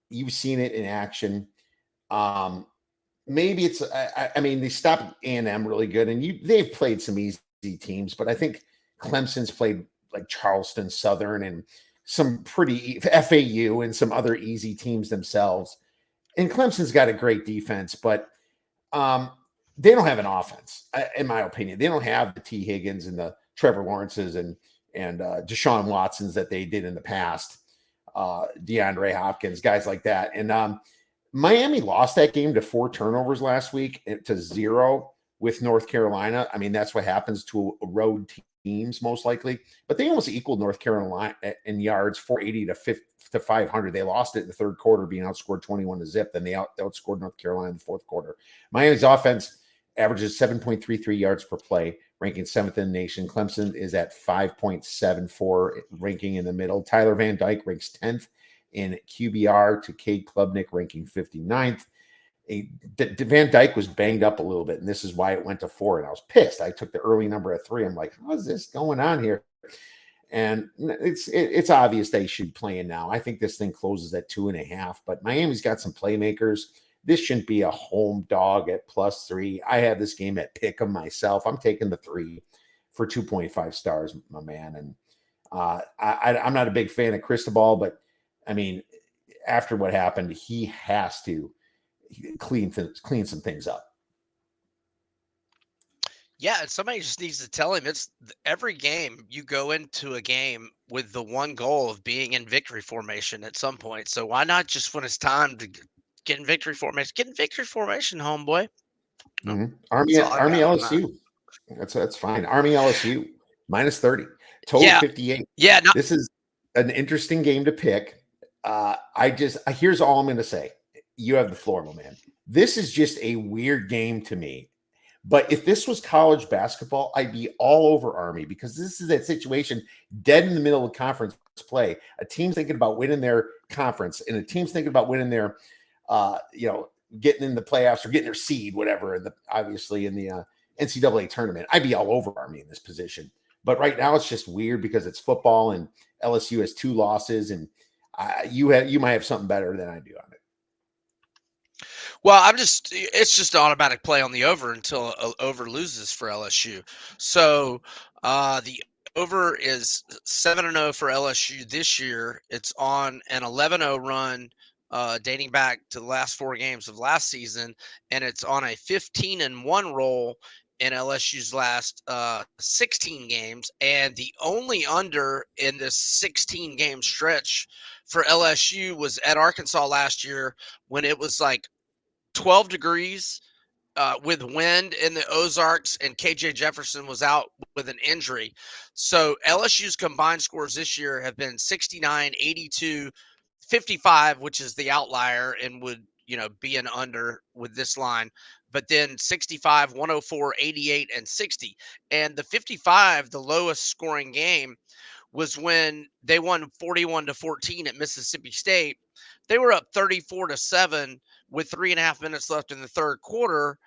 You've seen it in action. Um, maybe it's I mean they stopped A&M really good, and they've played some easy teams, but I think Clemson's played like Charleston Southern and some pretty FAU and some other easy teams themselves. And Clemson's got a great defense, but um, they don't have an offense, in my opinion. They don't have the T. Higgins and the Trevor Lawrences and Deshaun Watsons that they did in the past. DeAndre Hopkins, guys like that. And Miami lost that game to 4 turnovers last week to 0 with North Carolina. I mean, that's what happens to road teams most likely. But they almost equaled North Carolina in yards, 480 to 500. They lost it in the third quarter, being outscored 21-0. Then they outscored North Carolina in the fourth quarter. Miami's offense averages 7.33 yards per play, ranking 7th in the nation. Clemson is at 5.74, ranking in the middle. Tyler Van Dyke ranks 10th in QBR to Cade Klubnik, ranking 59th. Van Dyke was banged up a little bit, and this is why it went to 4. And I was pissed. I took the early number at 3. I'm like, how's this going on here? And it's obvious they should play in now. I think this thing closes at 2.5, but Miami's got some playmakers. This shouldn't be a home dog at +3. I have this game at pick 'em myself. I'm taking the 3 for 2.5 stars, my man. And I'm not a big fan of Cristobal, but I mean, after what happened, he has to clean some things up. Yeah, and somebody just needs to tell him every game you go into a game with the one goal of being in victory formation at some point. So why not just when it's time to get in victory formation? Get in victory formation, homeboy. No, Mhm. that's all I Army got on that. LSU. That's fine. Army LSU -30, total Yeah, 58. yeah, no, This is an interesting game to pick. Here's all I'm going to say. You have the floor, my man. This is just a weird game to me. But if this was college basketball, I'd be all over Army because this is that situation dead in the middle of conference play. A team's thinking about winning their conference, and a team's thinking about winning their, getting in the playoffs or getting their seed, whatever. And obviously in the NCAA tournament, I'd be all over Army in this position. But right now it's just weird because it's football and LSU has 2 losses, and you might have something better than I do on it. well, it's just an automatic play on the over until over loses for LSU. So the over is 7-0 for LSU this year. It's on an 11-0 run dating back to the last 4 games of last season, and it's on a 15-1 roll in LSU's last 16 games. And the only under in this 16 game stretch for LSU was at Arkansas last year when it was like 12 degrees with wind in the Ozarks, and KJ Jefferson was out with an injury. So LSU's combined scores this year have been 69, 82, 55, which is the outlier and would, be an under with this line. But then 65, 104, 88, and 60. And the 55, the lowest scoring game, was when they won 41-14 at Mississippi State. They were up 34-7 with 3.5 minutes left in the third quarter,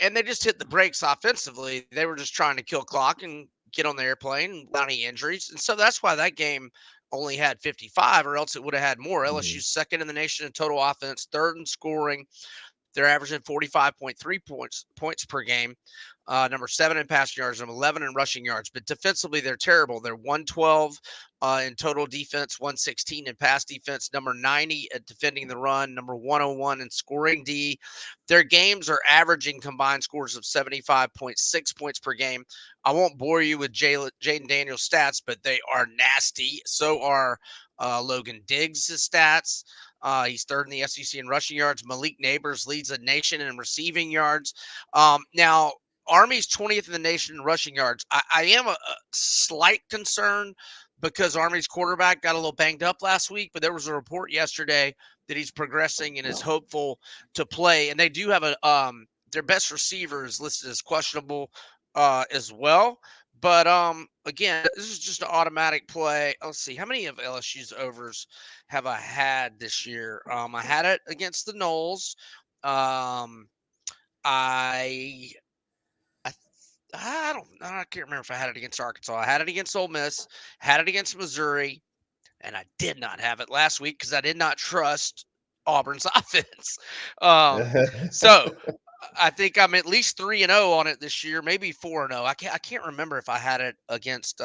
and they just hit the brakes offensively. They were just trying to kill clock and get on the airplane without any injuries. And so that's why that game only had 55, or else it would have had more. Mhm. LSU's second in the nation in total offense, third in scoring. They're averaging 45.3 points per game. Number 7 in passing yards, number 11 in rushing yards. But defensively, they're terrible. They're 112 in total defense, 116 in pass defense, number 90 at defending the run, number 101 in scoring D. Their games are averaging combined scores of 75.6 points per game. I won't bore you with Jaden Daniels' stats, but they are nasty. So are Logan Diggs' stats. He's third in the SEC in rushing yards. Malik Neighbors leads the nation in receiving yards. Now, Army's 20th in the nation in rushing yards. I am a slight concern because Army's quarterback got a little banged up last week, but there was a report yesterday that he's progressing and is hopeful to play. And they do have their best receiver is listed as questionable as well. But again, this is just an automatic play. Let's see, how many of LSU's overs have I had this year? I had it against the Knowles. I I can't remember if I had it against Arkansas. I had it against Ole Miss, had it against Missouri, and I did not have it last week because I did not trust Auburn's offense. So I think I'm at least 3-0 on it this year, maybe 4-0. I can't remember if I had it against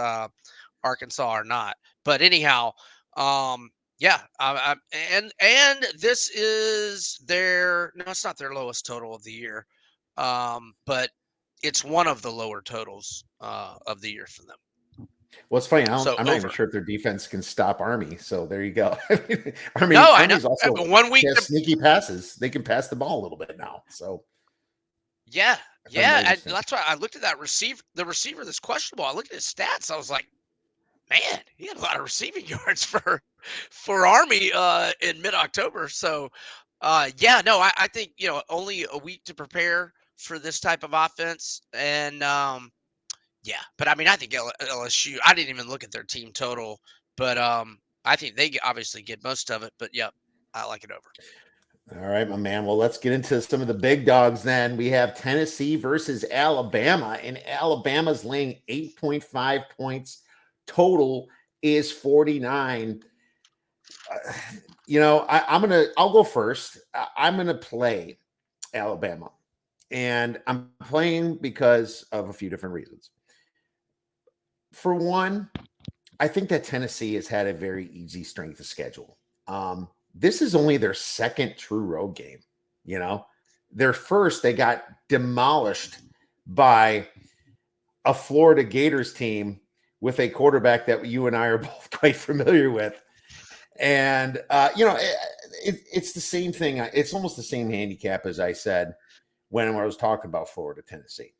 Arkansas or not. But anyhow, yeah, and this is no, it's not their lowest total of the year, but it's one of the lower totals of the year for them. Well, it's funny. So I'm not even over. sure if their defense can stop Army. So there you go. I mean, No, I know. Army's also 1 week. has sneaky passes. They can pass the ball a little bit now. So Yeah, I find that and interesting. that's why I looked at that the receiver that's questionable. I looked at his stats. I was like, man, he had a lot of receiving yards for Army in mid-October. So, yeah, no, I think only a week to prepare for this type of offense, and yeah, but I mean, I think LSU. I didn't even look at their team total, but I think they obviously get most of it. But yeah, I like it over. All right, my man. Well, let's get into some of the big dogs then. We have Tennessee versus Alabama, and Alabama's laying 8.5 points. Total is 49. I'll go first. I'm gonna play Alabama, and I'm playing because of a few different reasons. For one, I think that Tennessee has had a very easy strength of schedule. This is only their second true road game. Their first, they got demolished by a Florida Gators team with a quarterback that you and I are both quite familiar with. And, it's the same thing. It's almost the same handicap as I said when I was talking about Florida, Tennessee.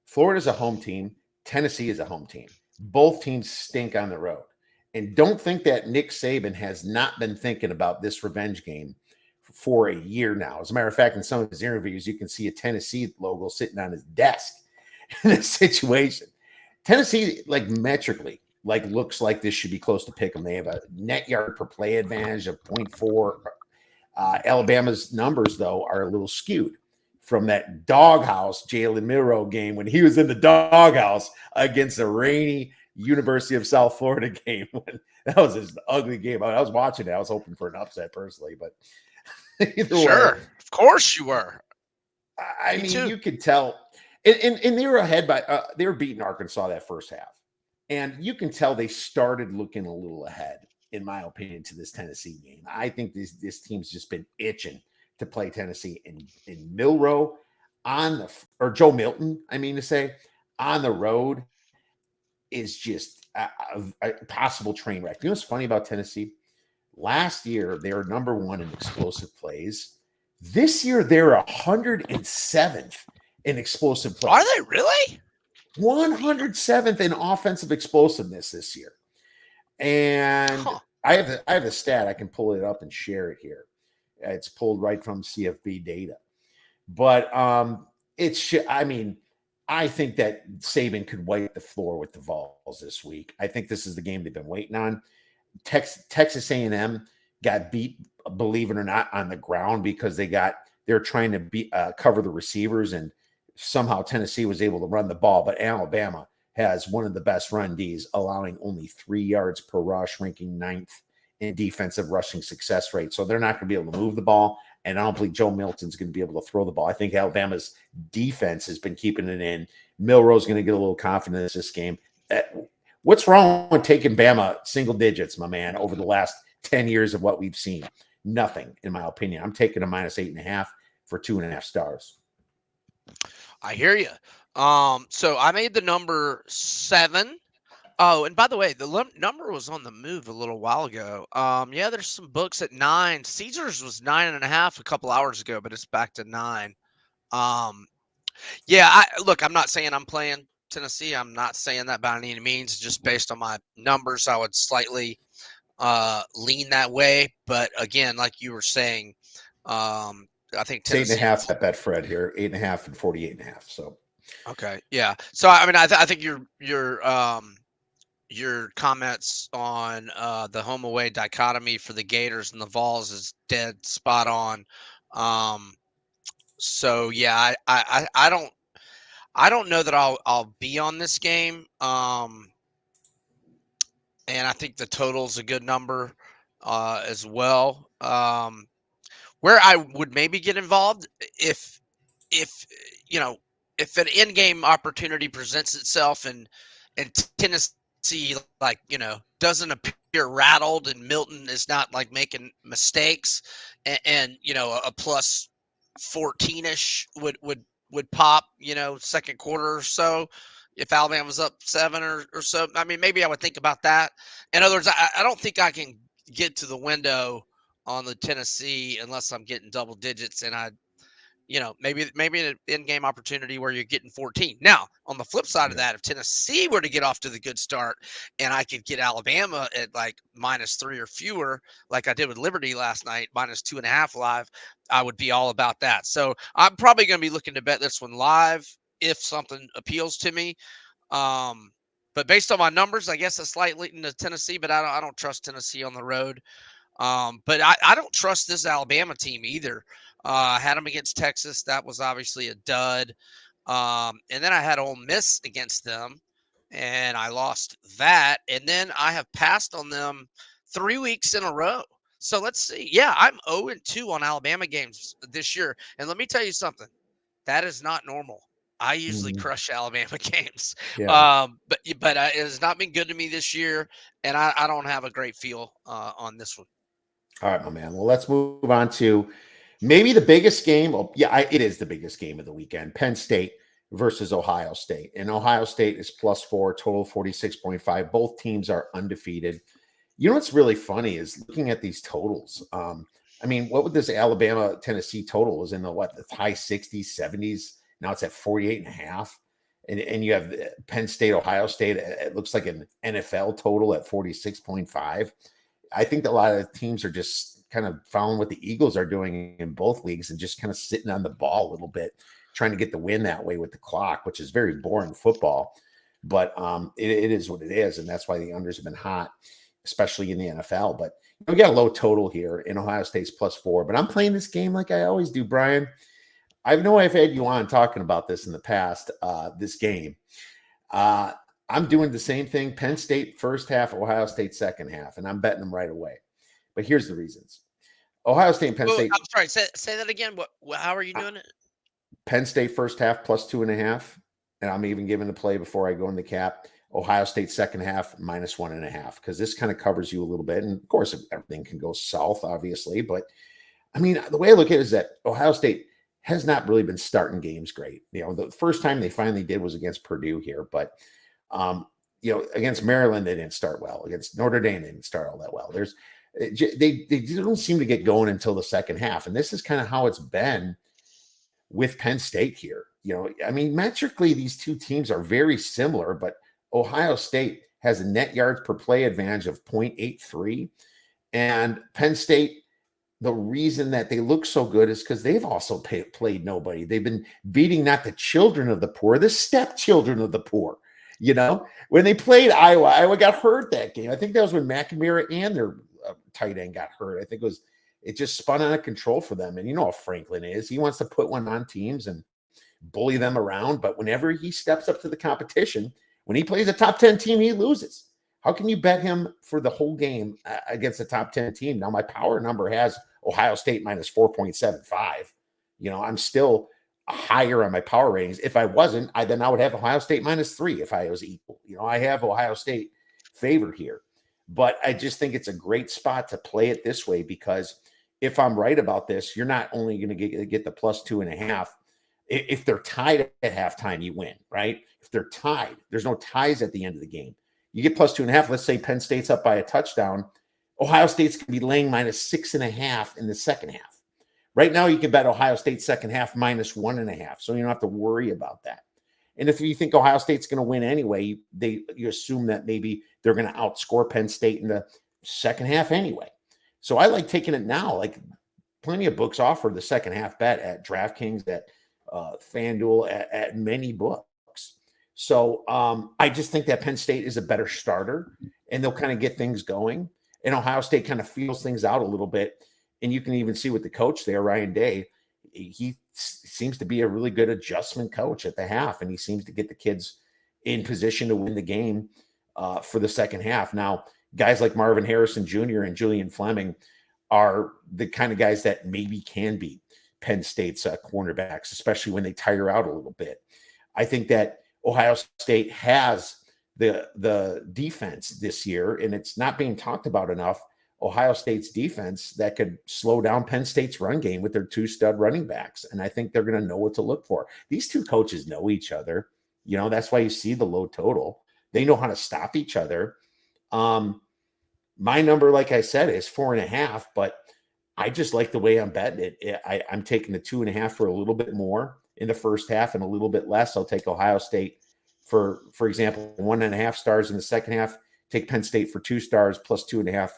Florida's a home team. Tennessee is a home team. Both teams stink on the road. And don't think that Nick Saban has not been thinking about this revenge game for a year now. As a matter of fact, in some of his interviews, you can see a Tennessee logo sitting on his desk in this situation. Tennessee, metrically, looks like this should be close to pick them. They have a net yard per play advantage of 0.4. Alabama's numbers, though, are a little skewed from that doghouse Jalen Milroe game when he was in the doghouse against a rainy University of South Florida game. That was just an ugly game. I was watching it. I was hoping for an upset personally, but either Sure, way, of course you were. I Me mean, too. you could tell, and they were ahead by they were beating Arkansas that first half, and you can tell they started looking a little ahead, in my opinion, to this Tennessee game. I think this team's just been itching to play Tennessee in Milroe or Joe Milton. I mean to say on the road is just a possible train wreck. You know what's funny about Tennessee? Last year they were number 1 in explosive plays. This year they're 107th in explosive plays. Are they really? 107th in offensive explosiveness this year. And I have a stat. I can pull it up and share it here. It's pulled right from CFB data. But I think that Saban could wipe the floor with the Vols this week. I think this is the game they've been waiting on. Texas A&M got beat, believe it or not, on the ground because they're trying to cover the receivers, and somehow Tennessee was able to run the ball. But Alabama has one of the best run Ds, allowing only 3 yards per rush, ranking 9th in defensive rushing success rate. So they're not going to be able to move the ball. And I don't believe Joe Milton's going to be able to throw the ball. I think Alabama's defense has been keeping it in. Milroe's going to get a little confidence this game. What's wrong with taking Bama single digits, my man, over the last 10 years of what we've seen? Nothing, in my opinion. I'm taking a -8.5 for 2.5 stars. I hear you. So I made the number 7. Oh, and by the way, the number was on the move a little while ago. Yeah, there's some books at 9. Caesars was 9.5 a couple hours ago, but it's back to 9. Um, yeah, look, I'm not saying I'm playing Tennessee. I'm not saying that by any means. Just based on my numbers, I would slightly lean that way. But again, like you were saying, I think It's Tennessee. 8.5 at Betfred here, 8.5 and 48.5. So Okay, yeah. So I mean, I think your comments on the home away dichotomy for the Gators and the Vols is dead spot on. So yeah, I don't know that I'll be on this game. And I think the total's a good number as well. Where I would maybe get involved if you know if an in game opportunity presents itself and Tennessee doesn't appear rattled and Milton is not like making mistakes and a plus 14ish would pop second quarter or so if Alabama's up 7 or so. I mean, maybe I would think about that. In other words, I don't think I can get to the window on the Tennessee unless I'm getting double digits, and maybe an in-game opportunity where you're getting 14. Now, on the flip side of that, if Tennessee were to get off to the good start and I could get Alabama at like -3 or fewer, like I did with Liberty last night, -2.5 live, I would be all about that. So I'm probably going to be looking to bet this one live if something appeals to me. But based on my numbers, I guess a slight lean to Tennessee, but I don't trust Tennessee on the road. But I don't trust this Alabama team either. I had them against Texas. That was obviously a dud. And then I had Ole Miss against them, and I lost that. And then I have passed on them 3 weeks in a row. So let's see. Yeah, I'm 0-2 on Alabama games this year. And let me tell you something. That is not normal. I usually crush Alabama games, yeah. but it has not been good to me this year, and I don't have a great feel on this one. All right, my man. Well, let's move on to maybe the biggest game. Oh, yeah, it is the biggest game of the weekend. Penn State versus Ohio State. And Ohio State is +4, total 46.5. Both teams are undefeated. You know what's really funny is looking at these totals. I mean, what would this Alabama Tennessee total was in the high 60s, 70s. Now it's at 48.5. And you have Penn State, Ohio State. It looks like an NFL total at 46.5. I think that a lot of teams are just kind of following what the Eagles are doing in both leagues and just kind of sitting on the ball a little bit, trying to get the win that way with the clock, which is very boring football. But it is what it is, and that's why the unders have been hot, especially in the NFL. But we got a low total here in Ohio State's +4. But I'm playing this game like I always do, Brian. I know I've had you on talking about this in the past, this game. I'm doing the same thing. Penn State first half, Ohio State second half, and I'm betting them right away. But here's the reasons. Ohio State and Penn State. I'm sorry. Say that again. How are you doing it? Penn State first half +2.5, and I'm even giving the play before I go in the cap. Ohio State second half -1.5, because this kind of covers you a little bit. And of course, everything can go south, obviously. But I mean, the way I look at it is that Ohio State has not really been starting games great. The first time they finally did was against Purdue here, but against Maryland, they didn't start well. Against Notre Dame, they didn't start all that well. They don't seem to get going until the second half. And this is kind of how it's been with Penn State here. I mean, metrically, these two teams are very similar, but Ohio State has a net yards per play advantage of 0.83. And Penn State, the reason that they look so good is because they've also played nobody. They've been beating not the children of the poor, the stepchildren of the poor. When they played Iowa got hurt that game. I think that was when McNamara and their tight end got hurt. I think it just spun out of control for them. And you know how Franklin is. He wants to put one on teams and bully them around. But whenever he steps up to the competition, when he plays a top 10 team, he loses. How can you bet him for the whole game against a top 10 team? Now, my power number has Ohio State minus 4.75. I'm still higher on my power ratings. If I wasn't, then I would have Ohio State minus 3 if I was equal. I have Ohio State favored here. But I just think it's a great spot to play it this way because if I'm right about this, you're not only going to get the plus 2.5. If they're tied at halftime, you win, right? If they're tied, there's no ties at the end of the game. You get plus 2.5. Let's say Penn State's up by a touchdown. Ohio State's going to be laying minus 6.5 in the second half. Right now, you can bet Ohio State second half minus 1.5. So you don't have to worry about that. And if you think Ohio State's going to win anyway, you assume that maybe they're going to outscore Penn State in the second half anyway. So I like taking it now. Like plenty of books offer the second half bet at DraftKings, at FanDuel, at many books. So I just think that Penn State is a better starter, and they'll kind of get things going. And Ohio State kind of feels things out a little bit. And you can even see with the coach there, Ryan Day, he seems to be a really good adjustment coach at the half, and he seems to get the kids in position to win the game for the second half. Now, guys like Marvin Harrison Jr. and Julian Fleming are the kind of guys that maybe can beat Penn State's cornerbacks, especially when they tire out a little bit. I think that Ohio State has the defense this year, and it's not being talked about enough. Ohio State's defense that could slow down Penn State's run game with their 2 stud running backs. And I think they're going to know what to look for. These two coaches know each other. That's why you see the low total. They know how to stop each other. My number, like I said, is 4.5, but I just like the way I'm betting it. I'm taking the 2.5 for a little bit more in the first half and a little bit less. I'll take Ohio State for example, 1.5 stars in the second half. Take Penn State for 2 stars plus 2.5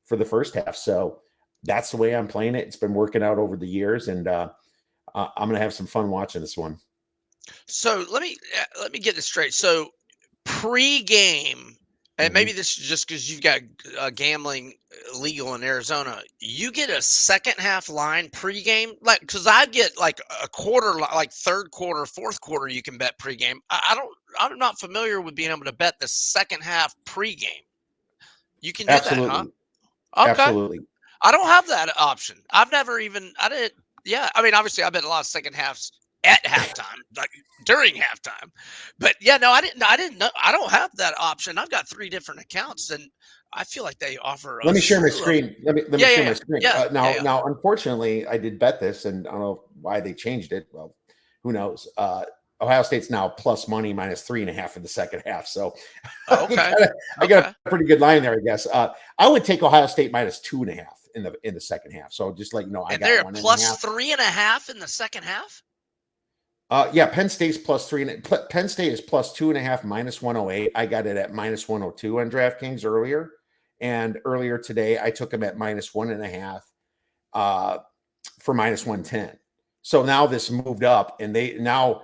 for the first half. So that's the way I'm playing it. It's been working out over the years, and I'm going to have some fun watching this one. So let me get this straight. So pre-game, and maybe this is just because you've got gambling legal in Arizona, you get a second half line pre-game, like because I get like a quarter, like third quarter, fourth quarter, you can bet pre-game. I'm not familiar with being able to bet the second half pre-game. You can do that, huh? Absolutely. Okay. Absolutely. I don't have that option. I've never even, I didn't, yeah. I mean, obviously, I bet a lot of second halves at halftime, like during halftime. But yeah, no, I didn't know. I don't have that option. I've got 3 different accounts, and I feel like they offer a Let me share my slew of. screen. Let me Yeah, share yeah, my yeah, screen. yeah, yeah, yeah. Now, unfortunately, I did bet this, and I don't know why they changed it. Well, who knows? Ohio State's now plus money minus 3.5 in the second half. So Oh, okay, I got okay. a pretty good line there, I guess. I would take Ohio State minus 2.5 in the second half. So just like I And got they're 1.5. plus 3.5 in the second half. Yeah, Penn State's plus 3. Penn State is plus 2.5 minus 108. I got it at minus 102 on DraftKings earlier, and earlier today I took them at minus 1.5 for minus 110. So now this moved up, and they now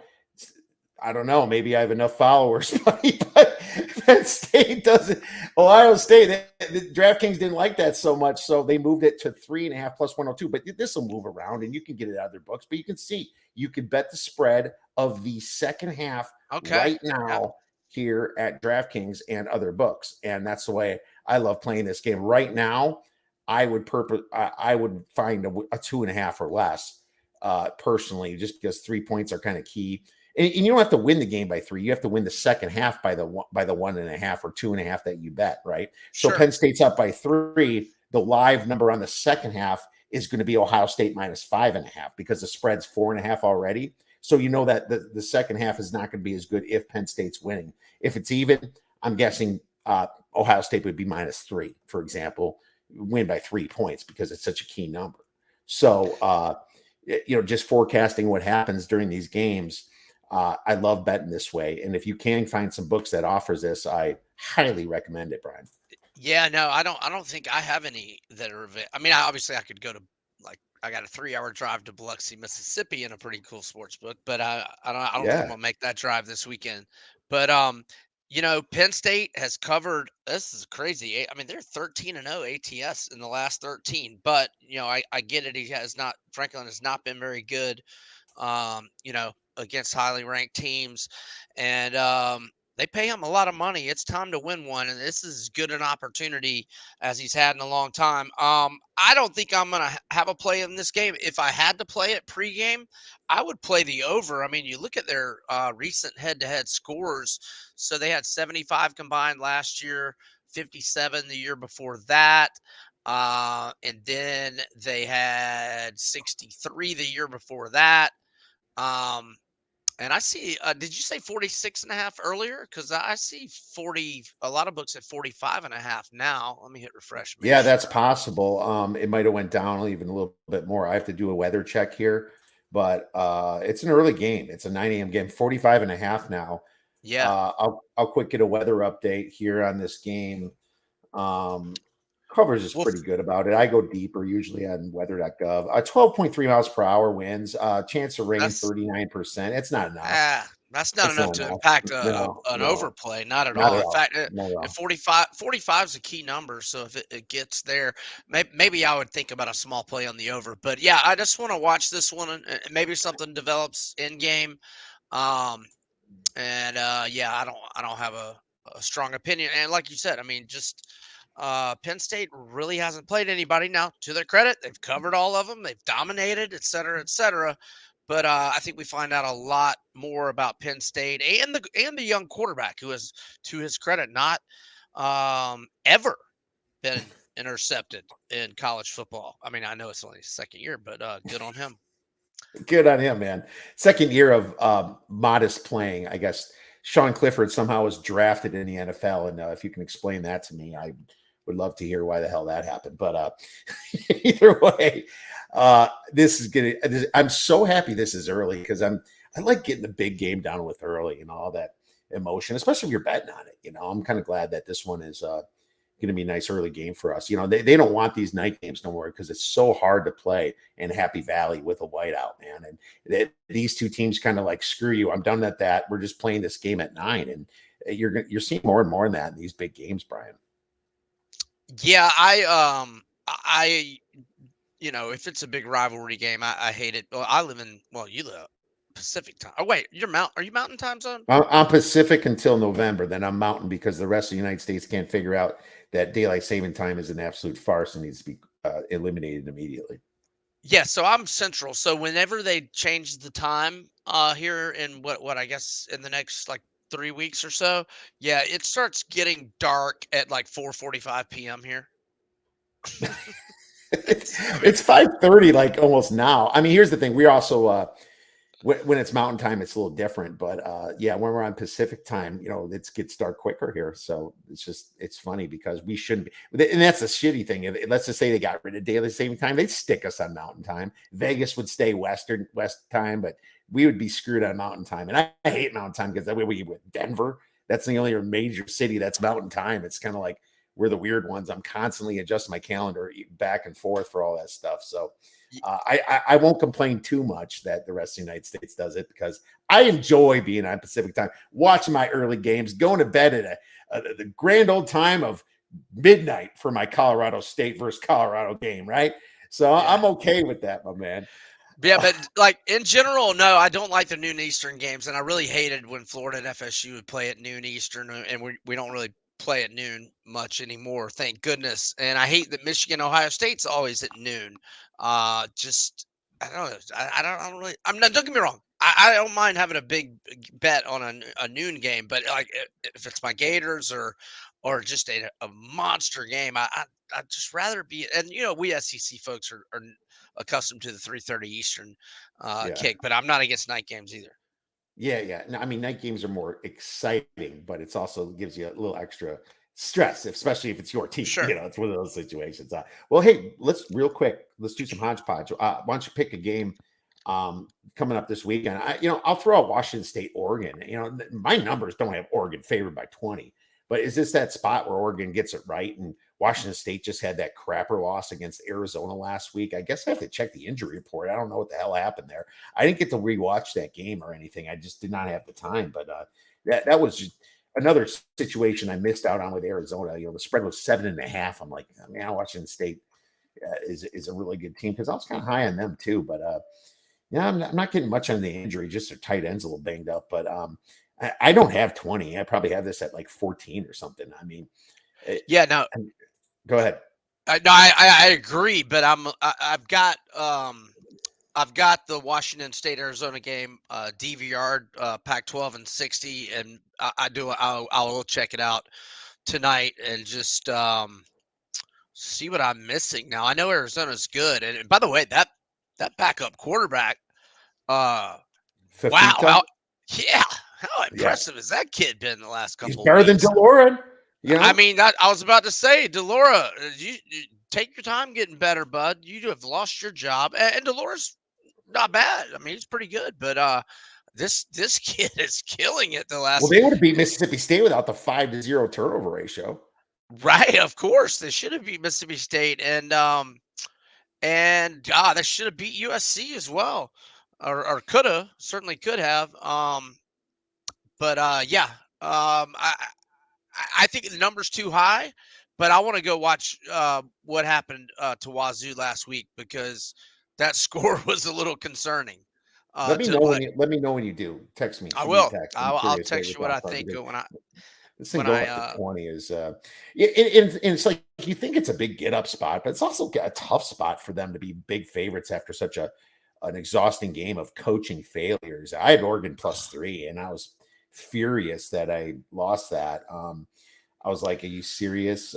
I don't know. Maybe I have enough followers, buddy, but Penn State doesn't. Ohio State, the DraftKings didn't like that so much, so they moved it to 3.5 plus 102. But this will move around, and you can get it out of their books. But you can see, you can bet the spread of the second half Okay. right now here at DraftKings and other books, and that's the way I love playing this game. Right now, I would find a 2.5 or less personally, just because 3 points are kind of key. And you don't have to win the game by 3. You have to win the second half by the 1.5 or 2.5 that you bet, right? So Sure. Penn State's up by 3. The live number on the second half is going to be Ohio State minus 5.5 because the spread's 4.5 already. So you know that the second half is not going to be as good if Penn State's winning. If it's even, I'm guessing Ohio State would be minus 3, for example, win by 3 points because it's such a key number. So just forecasting what happens during these games. I love betting this way, and if you can find some books that offers this, I highly recommend it, Brian. Yeah, no, I don't think I have any that are. I mean, obviously, I could go to like I got a 3-hour drive to Biloxi, Mississippi, in a pretty cool sports book, but I don't think I'm Yeah, gonna make that drive this weekend. But Penn State has covered. This is crazy. I mean, they're 13-0 ATS in the last 13. But I get it. He has not. Franklin has not been very good. Against highly ranked teams, and They pay him a lot of money. It's time to win one, and this is as good an opportunity as he's had in a long time. I don't think I'm gonna have a play in this game. If I had to play it pregame, I would play the over. I mean, you look at their recent head-to-head scores. So they had 75 combined last year, 57 the year before that. And then they had 63 the year before that. Um, and I see, did you say 46.5 earlier? Because I see 40, a lot of books at 45.5 now. Let me hit refresh, make Yeah, that's sure. possible. It might have went down even a little bit more. I have to do a weather check here, but it's an early game. It's a 9 a.m. game, 45 and a half now. Yeah. I'll quick get a weather update here on this game. Um, Covers is Well, pretty good about it. I go deeper usually on weather.gov. 12.3 miles per hour winds. Chance of rain, that's 39%. It's not enough. That's not It's enough not to enough. impact No, an no, overplay, not at not all. at In all. fact, Not at at all. 45 is a key number. So if it gets there, maybe I would think about a small play on the over. But yeah, I just want to watch this one, and maybe something develops in game. Um, And yeah, I don't have a strong opinion. And like you said, I mean, just Penn State really hasn't played anybody. Now, to their credit, they've covered all of them. They've dominated, et cetera, et cetera. But I think we find out a lot more about Penn State and the young quarterback who has, to his credit, not ever been intercepted in college football. I mean, I know it's only his second year, but good on him. Good on him, man. Second year of modest playing. I guess Sean Clifford somehow was drafted in the NFL, and if you can explain that to me, I would love to hear why the hell that happened. But either way, this is gonna. I'm so happy this is early because I like getting the big game down with early and all that emotion, especially if you're betting on it. I'm kind of glad that this one is going to be a nice early game for us. They don't want these night games no more because it's so hard to play in Happy Valley with a whiteout, man. And these two teams kind of like, screw you, I'm done at that. We're just playing this game at 9, and you're seeing more and more of that in these big games, Brian. Yeah, I if it's a big rivalry game, I hate it. Well, I live in, well, you live Pacific time. Oh wait, are you Mountain time zone? I'm Pacific until November, then I'm Mountain because the rest of the United States can't figure out that daylight saving time is an absolute farce and needs to be eliminated immediately. Yeah, so I'm Central. So whenever they change the time here in what I guess in the next like 3 weeks or so, yeah, it starts getting dark at like 4:45 p.m. here. So It's 5:30, like almost now. I mean, here's the thing: we also when it's mountain time, it's a little different. But yeah, when we're on Pacific time, it gets dark quicker here. So it's funny because we shouldn't be, and that's the shitty thing. Let's just say they got rid of daylight saving time, they'd stick us on mountain time. Vegas would stay west time, but we would be screwed on mountain time. And I hate mountain time because that way we with Denver. That's the only major city that's mountain time. It's kind of like we're the weird ones. I'm constantly adjusting my calendar back and forth for all that stuff. So y- I won't complain too much that the rest of the United States does it because I enjoy being on Pacific time, watching my early games, going to bed at the grand old time of midnight for my Colorado State versus Colorado game, right? So yeah. I'm okay with that, my man. Yeah, but like in general, no, I don't like the noon Eastern games, and I really hated when Florida and FSU would play at noon Eastern, and we don't really play at noon much anymore, thank goodness. And I hate that Michigan Ohio State's always at noon. Just I don't know, I don't really. I'm not. Don't get me wrong. I don't mind having a big bet on a noon game, but like if it's my Gators or just a monster game, I'd just rather be. And we SEC folks are accustomed to the 3:30 Eastern Yeah. kick, but I'm not against night games either. Yeah, yeah. No, I mean, night games are more exciting, but it's also gives you a little extra stress, especially if it's your team. Sure. It's one of those situations. Well, hey, let's do some hodgepodge. Why don't you pick a game coming up this weekend? I'll throw out Washington State, Oregon. My numbers don't have Oregon favored by 20, but is this that spot where Oregon gets it right and Washington State just had that crapper loss against Arizona last week? I guess I have to check the injury report. I don't know what the hell happened there. I didn't get to rewatch that game or anything. I just did not have the time. But that was just another situation I missed out on with Arizona. The spread was 7.5. I'm like, man, Washington State is a really good team because I was kind of high on them too. But yeah, I'm not getting much on the injury. Just their tight ends a little banged up. But I don't have 20. I probably have this at like 14 or something. I mean, Yeah, no, go ahead. no, I agree, but I've got the Washington State Arizona game DVR Pac-12 and 60, and I will check it out tonight and just see what I'm missing. Now I know Arizona's good, and by the way, that backup quarterback, wow, Fafita. yeah, how Yeah. impressive has that kid been the last He's couple of better than weeks? DeLorean, you I know? mean, I was about to say, Delora, you take your time getting better, bud. You have lost your job, and Delora's not bad. I mean, he's pretty good, but this kid is killing it the Well, last. they would have beat Mississippi State without the 5-0 turnover ratio. Right, of course, they should have beat Mississippi State, and they should have beat USC as well, or could have, certainly could have. But yeah, I think the number's too high, but I want to go watch what happened to Wazoo last week because that score was a little concerning. To like, Let me know when you do. Text me. I Shoot me a will. text. I'm I'll curious what text your you what I thoughts are think because this thing when going I up to 20 is yeah, and it's like you think it's a big get up spot, but it's also a tough spot for them to be big favorites after such an exhausting game of coaching failures. I had Oregon +3, and I was furious that I lost that. I was like, "Are you serious?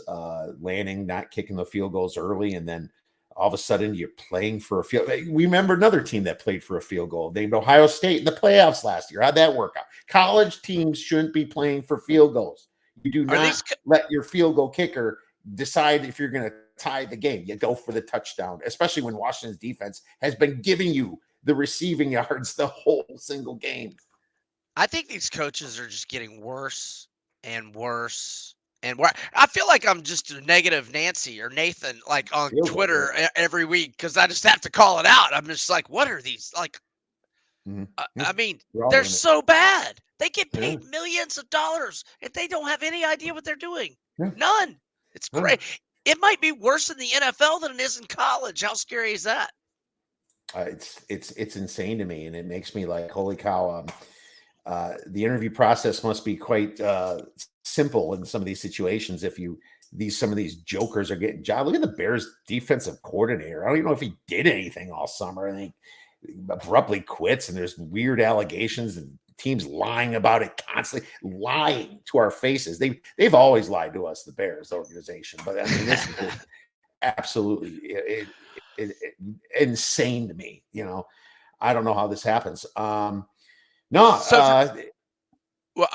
Lanning not kicking the field goals early, and then all of a sudden you're playing for a field." We remember another team that played for a field goal named Ohio State in the playoffs last year. How'd that work out? College teams shouldn't be playing for field goals. You do are not these let your field goal kicker decide if you're going to tie the game. You go for the touchdown, especially when Washington's defense has been giving you the receiving yards the whole single game. I think these coaches are just getting worse and worse and worse. I feel like I'm just a negative Nancy or Nathan, like on Feels like it. Twitter every week because I just have to call it out. I'm just like, what are these like? Mhm. I mean, We're all they're doing it. so bad. They get Yeah. paid millions of dollars and they don't have any idea what they're doing. Yeah. None. It's Yeah. great. It might be worse in the NFL than it is in college. How scary is that? It's insane to me, and it makes me like, holy cow! The interview process must be quite simple in some of these situations. If you some of these jokers are getting job. Look at the Bears defensive coordinator. I don't even know if he did anything all summer, and he abruptly quits. And there's weird allegations and teams lying about it constantly, lying to our faces. They've always lied to us, the Bears organization. But I mean, this is just absolutely insane to me. I don't know how this happens. No, So, well,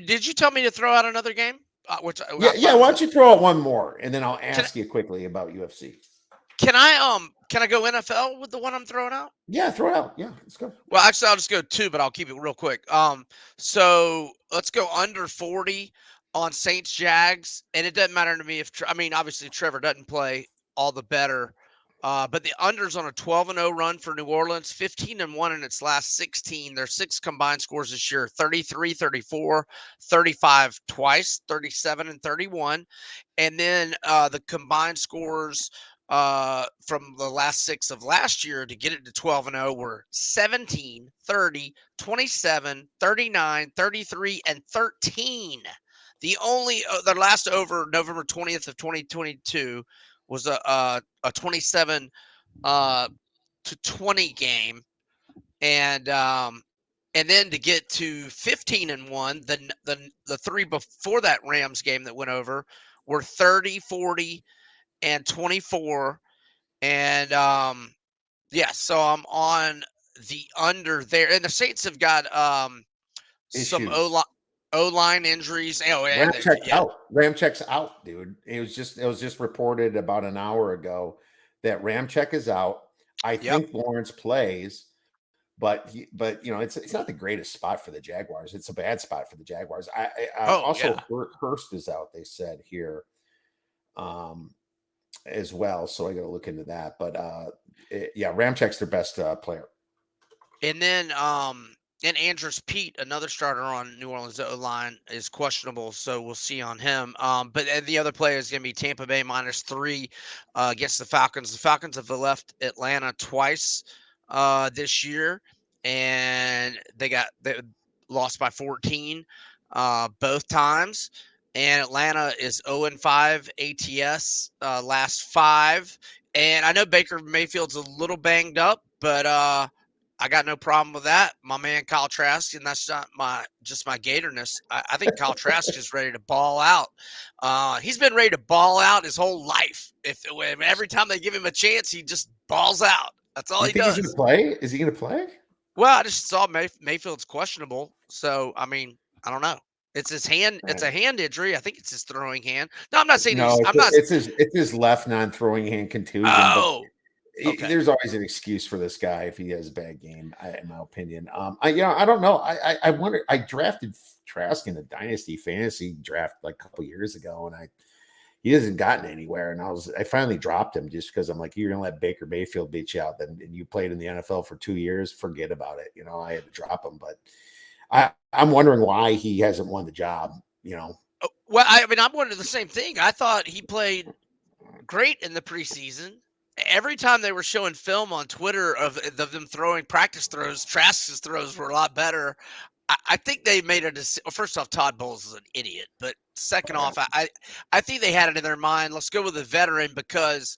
did you tell me to throw out another game? Which yeah, I yeah. thought Why was don't you throw out one more, and then I'll can ask you quickly about UFC. can I go NFL with the one I'm throwing out? Yeah, throw it out. Yeah, let's go. Well, actually, I'll just go two, but I'll keep it real quick. So let's go under 40 on Saints Jags, and it doesn't matter to me if I mean, obviously Trevor doesn't play, all the better. But the unders on a 12-0 run for New Orleans, 15-1 in its last 16. Their six combined scores this year: 33, 34, 35 twice, 37 and 31. And then the combined scores from the last six of last year to get it to 12-0 were 17, 30, 27, 39, 33, and 13. The only the last over November 20th of 2022 was a 27 to 20 game, and then to get to 15-1, the three before that Rams game that went over were 30, 40, and 24. And yeah, so I'm on the under there. And the Saints have got some Issues. O line injuries. Oh yeah, Ramchek's yeah, out. Ramchek's out, dude. It was just reported about an hour ago that Ramchek is out. I yep. think Lawrence plays, but it's not the greatest spot for the Jaguars. It's a bad spot for the Jaguars. Oh Also yeah. Hurst is out. They said here, as well. So I got to look into that. But yeah, Ramchek's their best player. And then and Andrews Pete, another starter on New Orleans O line, is questionable, so we'll see on him. But the other player is going to be Tampa Bay -3 against the Falcons. The Falcons have left Atlanta twice this year, and lost by 14 both times. And Atlanta is 0-5 ATS last 5. And I know Baker Mayfield's a little banged up, but I got no problem with that. My man Kyle Trask, and that's not just my Gatorness. I think Kyle Trask is ready to ball out. He's been ready to ball out his whole life. Every time they give him a chance, he just balls out. That's all You he think he's going to does. play? Is he going to play? Well, I just saw Mayfield's questionable, so I mean, I don't know. It's his hand. It's a hand injury. I think it's his throwing hand. No, I'm not saying No, he's. I'm not. it's his left non-throwing hand contusion, but Oh, okay. there's always an excuse for this guy if he has a bad game, in my opinion. I don't know. I wonder. I drafted Trask in the Dynasty Fantasy draft like a couple years ago, and he hasn't gotten anywhere. And I finally dropped him just because I'm like, you're gonna let Baker Mayfield beat you out. Then you played in the NFL for 2 years, forget about it. I had to drop him, but I'm wondering why he hasn't won the job. Well, I mean, I'm wondering the same thing. I thought he played great in the preseason. Every time they were showing film on Twitter of them throwing practice throws, Trask's throws were a lot better. I think they made a decision. Well, first off, Todd Bowles is an idiot, but second off, I think they had it in their mind. Let's go with a veteran because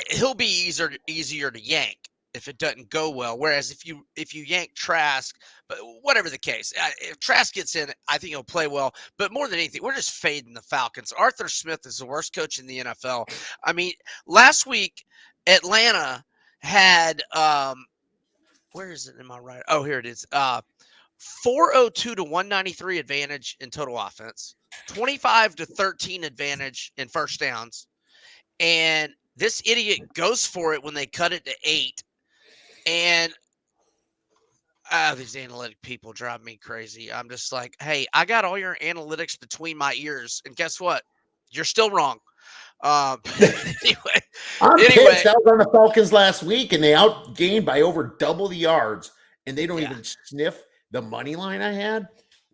he'll be easier to yank if it doesn't go well. Whereas if you yank Trask, but whatever the case, if Trask gets in, I think he'll play well. But more than anything, we're just fading the Falcons. Arthur Smith is the worst coach in the NFL. I mean, last week Atlanta had where is it in my right? Oh, here it is. 402 to 193 advantage in total offense, 25 to 13 advantage in first downs. And this idiot goes for it when they cut it to 8. And these analytic people drive me crazy. I'm just like, hey, I got all your analytics between my ears. And guess what? You're still wrong. Anyway, I'm anyway, pissed. I was on the Falcons last week, and they outgained by over double the yards, and they don't yeah. even sniff the money line I had.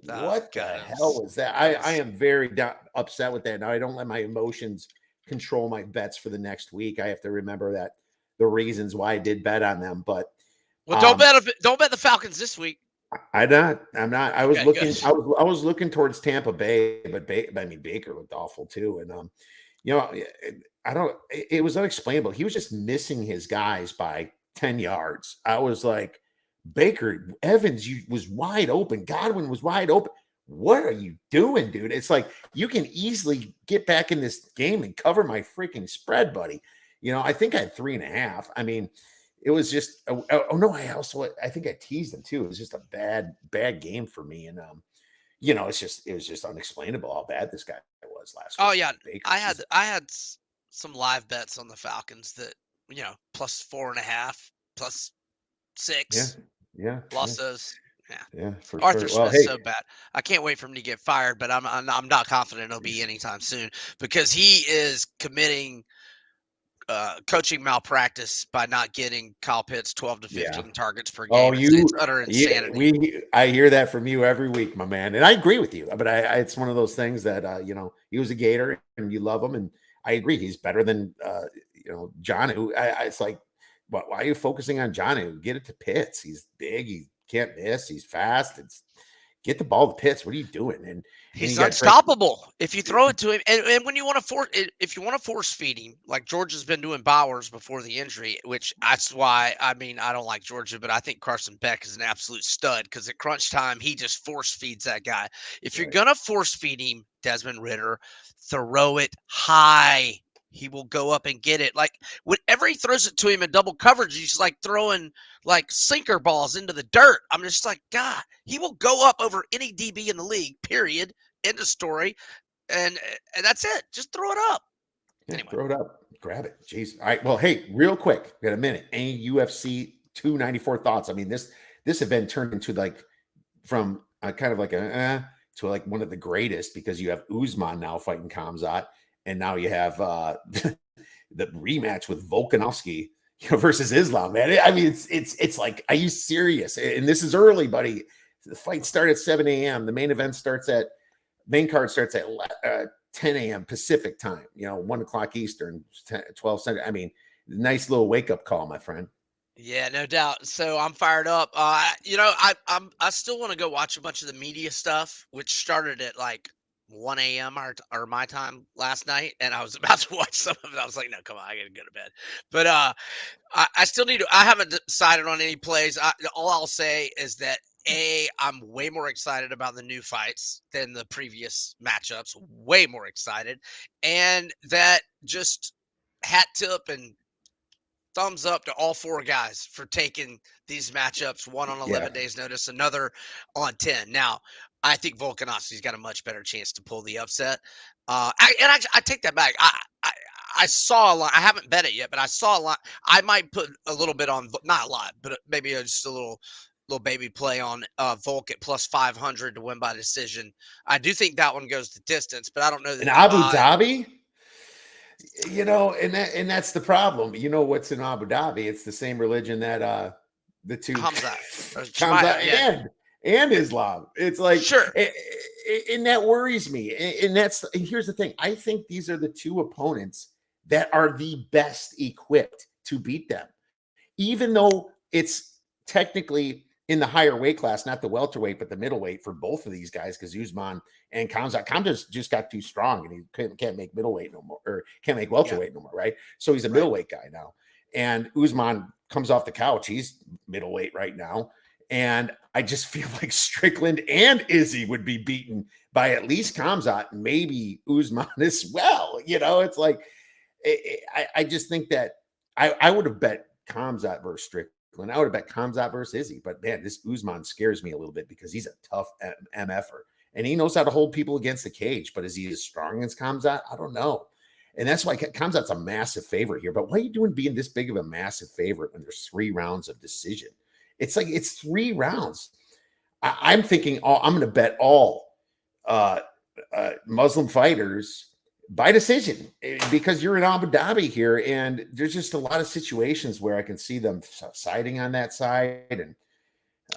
Oh, What the God, hell was that? I am very upset with that. Now I don't let my emotions control my bets for the next week. I have to remember that the reasons why I did bet on them. But well, don't bet the Falcons this week. I'm not. I was Okay, looking. good. I was looking towards Tampa Bay, but I mean Baker looked awful too, and I don't. It was unexplainable. He was just missing his guys by 10 yards. I was like, Baker Evans, you was wide open. Godwin was wide open. What are you doing, dude? It's like you can easily get back in this game and cover my freaking spread, buddy. I think I had 3.5. I mean, it was just oh no, I think I teased him too. It was just a bad game for me. And it was just unexplainable how bad this guy was last week. Oh yeah, Baker. I had some live bets on the Falcons that plus 4.5, plus 6. Yeah. Lost those. Yeah, for Arthur sure. Well, Smith's hey, so bad. I can't wait for him to get fired, but I'm not confident it'll be anytime soon because he is committing coaching malpractice by not getting Kyle Pitts 12 to 15 targets per oh, game. It's utter insanity. I hear that from you every week, my man, and I agree with you. But it's one of those things that he was a Gator, and you love him, and I agree he's better than Jonnu. It's like, why are you focusing on Jonnu? Get it to Pitts. He's big. He can't miss. He's fast. Get the ball to Pitts. What are you doing? And He's you got unstoppable if you throw it to him. And when you want to if you want to force feed him, like Georgia's been doing Bowers before the injury, which that's why I don't like Georgia, but I think Carson Beck is an absolute stud because at crunch time he just force feeds that guy. If you're gonna force feed him, Desmond Ridder, throw it high. He will go up and get it. Like whenever he throws it to him in double coverage, he's like throwing like sinker balls into the dirt. I'm just like, God, he will go up over any DB in the league, period. End of story. And that's it. Just throw it up. Yeah, Anyway. throw it up. Grab it. Jeez. All right. Well, hey, real quick, we got a minute. Any UFC 294 thoughts? I mean, this event turned into like from kind of like to like one of the greatest because you have Usman now fighting Khamzat, and now you have the rematch with Volkanovski versus Islam. Man, I mean, it's like, are you serious? And this is early, buddy. The fight started at 7 a.m. The main card starts at 10 a.m. Pacific time. 1 o'clock Eastern, 12 Central. I mean, nice little wake up call, my friend. Yeah, no doubt. So I'm fired up. I still want to go watch a bunch of the media stuff, which started at like 1 a.m. or my time last night, and I was about to watch some of it. I was like, no, come on, I gotta go to bed. But I still need to. I haven't decided on any plays. All I'll say is that I'm way more excited about the new fights than the previous matchups. Way more excited, and that just hat tip and thumbs up to all four guys for taking these matchups, one on Yeah. 11 days notice, another on 10. Now, I think Volkanovski's got a much better chance to pull the upset. I take that back. I saw a lot. I haven't bet it yet, but I saw a lot. I might put a little bit on, not a lot, but maybe just a little baby play on Volk at plus 500 to win by decision. I do think that one goes the distance, but I don't know that In the Abu odd Dhabi, and that's the problem. You know what's in Abu Dhabi? It's the same religion that the two Hamza or Kamsa Shemaya. Yeah, and Islam. It's like, sure. and that worries me. And here's the thing. I think these are the two opponents that are the best equipped to beat them, even though it's technically in the higher weight class, not the welterweight, but the middleweight for both of these guys, because Usman and Kamza just got too strong and he can't make middleweight no more, or can't make Yeah, welterweight no more, right? So he's a right. middleweight guy now. And Usman comes off the couch. He's middleweight right now. And I just feel like Strickland and Izzy would be beaten by at least Kamzat and maybe Usman as well. It's like, I just think that I would have bet Kamzat versus Strickland. I would have bet Kamzat versus Izzy. But man, this Usman scares me a little bit because he's a tough MFer and he knows how to hold people against the cage. But is he as strong as Kamzat? I don't know. And that's why Kamzat's a massive favorite here. But what are you doing being this big of a massive favorite when there's 3 rounds of decision? It's like it's 3 rounds. I'm thinking I'm going to bet all uh, Muslim fighters by decision because you're in Abu Dhabi here, and there's just a lot of situations where I can see them siding on that side, and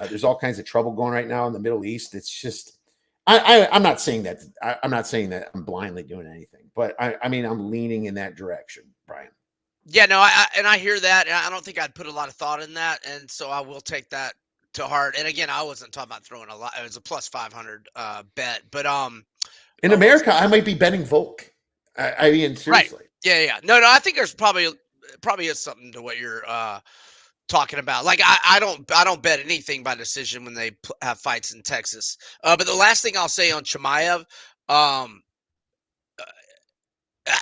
there's all kinds of trouble going right now in the Middle East. It's just I'm not saying that I'm not saying that I'm blindly doing anything, but I mean I'm leaning in that direction, Brian. Yeah, no, I hear that, and I don't think I'd put a lot of thought in that, and so I will take that to heart. And again, I wasn't talking about throwing a lot. It was a plus 500 bet, but In what was America, I might be betting Volk. I mean, right? seriously. Yeah, yeah. No, I think there's probably is something to what you're talking about. Like I don't bet anything by decision when they have fights in Texas. But the last thing I'll say on Chimaev, um,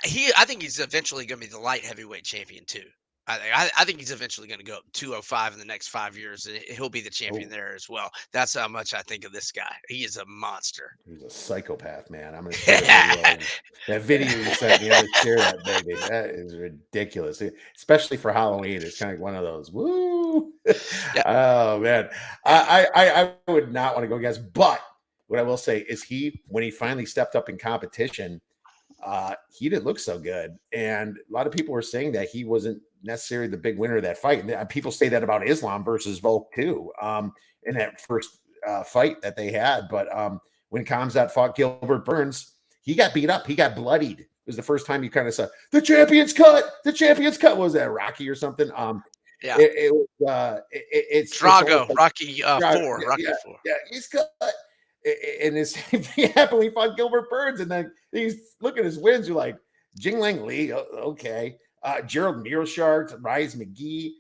I think he's eventually going to be the light heavyweight champion too. I think he's eventually going to go up 205 in the next 5 years, and he'll be the champion Oh, there as well. That's how much I think of this guy. He is a monster. he's a psychopath, man. I'm going to share a video. That video you sent me, I'm going to share that, baby. That is ridiculous, especially for Halloween. It's kind of one of those. Woo! Yeah, Oh man, I would not want to go against. But what I will say is, when he finally stepped up in competition, he didn't look so good, and a lot of people were saying that he wasn't necessarily the big winner of that fight. And people say that about Islam versus Volk too, in that first fight that they had. But when Khamzat fought Gilbert Burns, he got beat up. He got bloodied. It was the first time you kind of saw the champion's cut. The champion's cut. What was that, Rocky or something? yeah. It's almost Drago, like Rocky yeah, four, Rocky four. yeah, he's cut. And the same thing happened when he fought Gilbert Burns, and then he's looking at his wins. You're like Jing Lang Lee, okay, Gerald Mearshart, Rise McGee,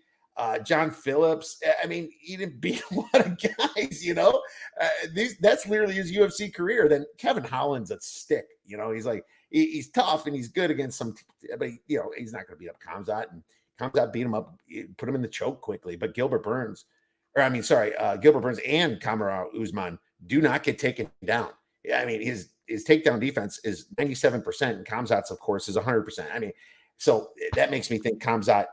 John Phillips. I mean, he didn't beat a lot of guys. That's literally his UFC career. Then Kevin Holland's a stick. He's like he's tough and he's good against some, but he's not going to beat up Khamzat, and Khamzat beat him up, put him in the choke quickly. But Gilbert Burns and Kamaru Usman do not get taken down. I mean, his takedown defense is 97%, and Khamzat's, of course, is 100%. I mean, so that makes me think Khamzat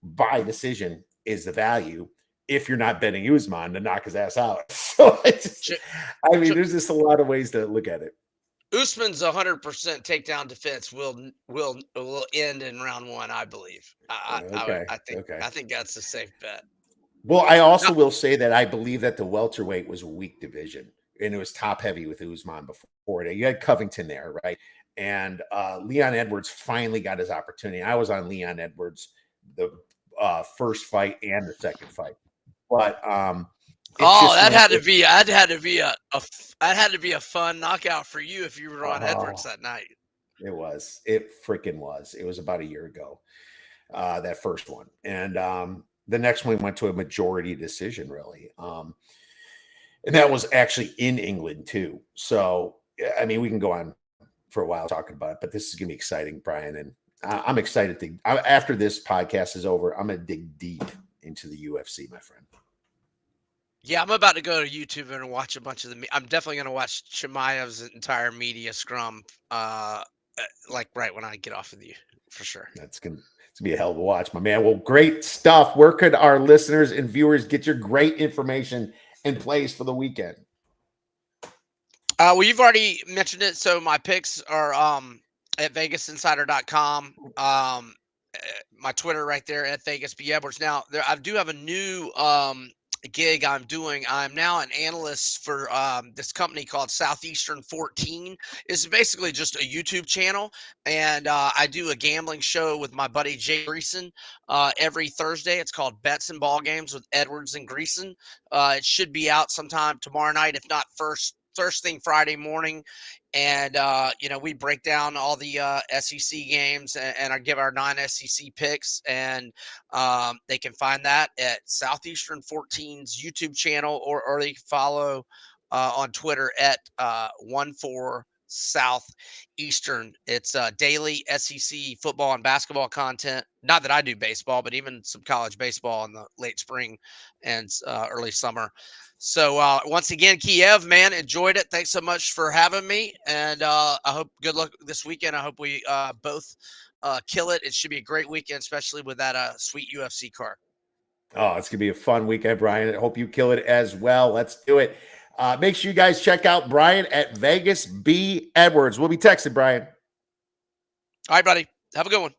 by decision is the value if you're not betting Usman to knock his ass out. So there's just a lot of ways to look at it. Usman's 100% takedown defense will end in round 1, I believe. Okay. I think that's a safe bet. Well, I No, also will say that I believe that the welterweight was a weak division, and it was top heavy with Usman before it. You had Covington there, right? And Leon Edwards finally got his opportunity. I was on Leon Edwards the first fight and the second fight. But it's Oh, just that one of had to those. be that had to be that had to be a fun knockout for you if you were on Edwards Oh, that night. it was. It freaking was. It was about a year ago. That first one, and the next one went to a majority decision, really. And that was actually in England too. So I mean, we can go on for a while talking about it, but this is gonna be exciting, Brian, and I'm excited to. After this podcast is over, I'm gonna dig deep into the UFC, my friend. Yeah, I'm about to go to YouTube and watch a bunch of I'm definitely going to watch Chimaev's entire media scrum, like right when I get off with you, for sure. It's gonna be a hell of a watch, my man. Well, great stuff. Where could our listeners and viewers get your great information and plays for the weekend? Well, you've already mentioned it. So my picks are at vegasinsider.com. My Twitter right there at Vegas B Edwards. Now I do have a new gig I'm doing. I'm now an analyst for this company called Southeastern 14. It's basically just a YouTube channel, and I do a gambling show with my buddy Jay Greason every Thursday. It's called Bets and Ball Games with Edwards and Greason. It should be out sometime tomorrow night, if not first thing Friday morning. And we break down all the SEC games, and I give our non-SEC picks, and they can find that at Southeastern 14's YouTube channel, or they can follow on Twitter at 14 Southeastern. It's daily SEC football and basketball content. Not that I do baseball, but even some college baseball in the late spring and early summer. So once again, Kiev, man, enjoyed it. Thanks so much for having me, and I hope good luck this weekend. I hope we both kill it. It should be a great weekend, especially with that sweet UFC card. Oh, it's gonna be a fun weekend, Brian. I hope you kill it as well. Let's do it. Make sure you guys check out Brian at Vegas B Edwards. We'll be texting Brian. All right, buddy. Have a good one.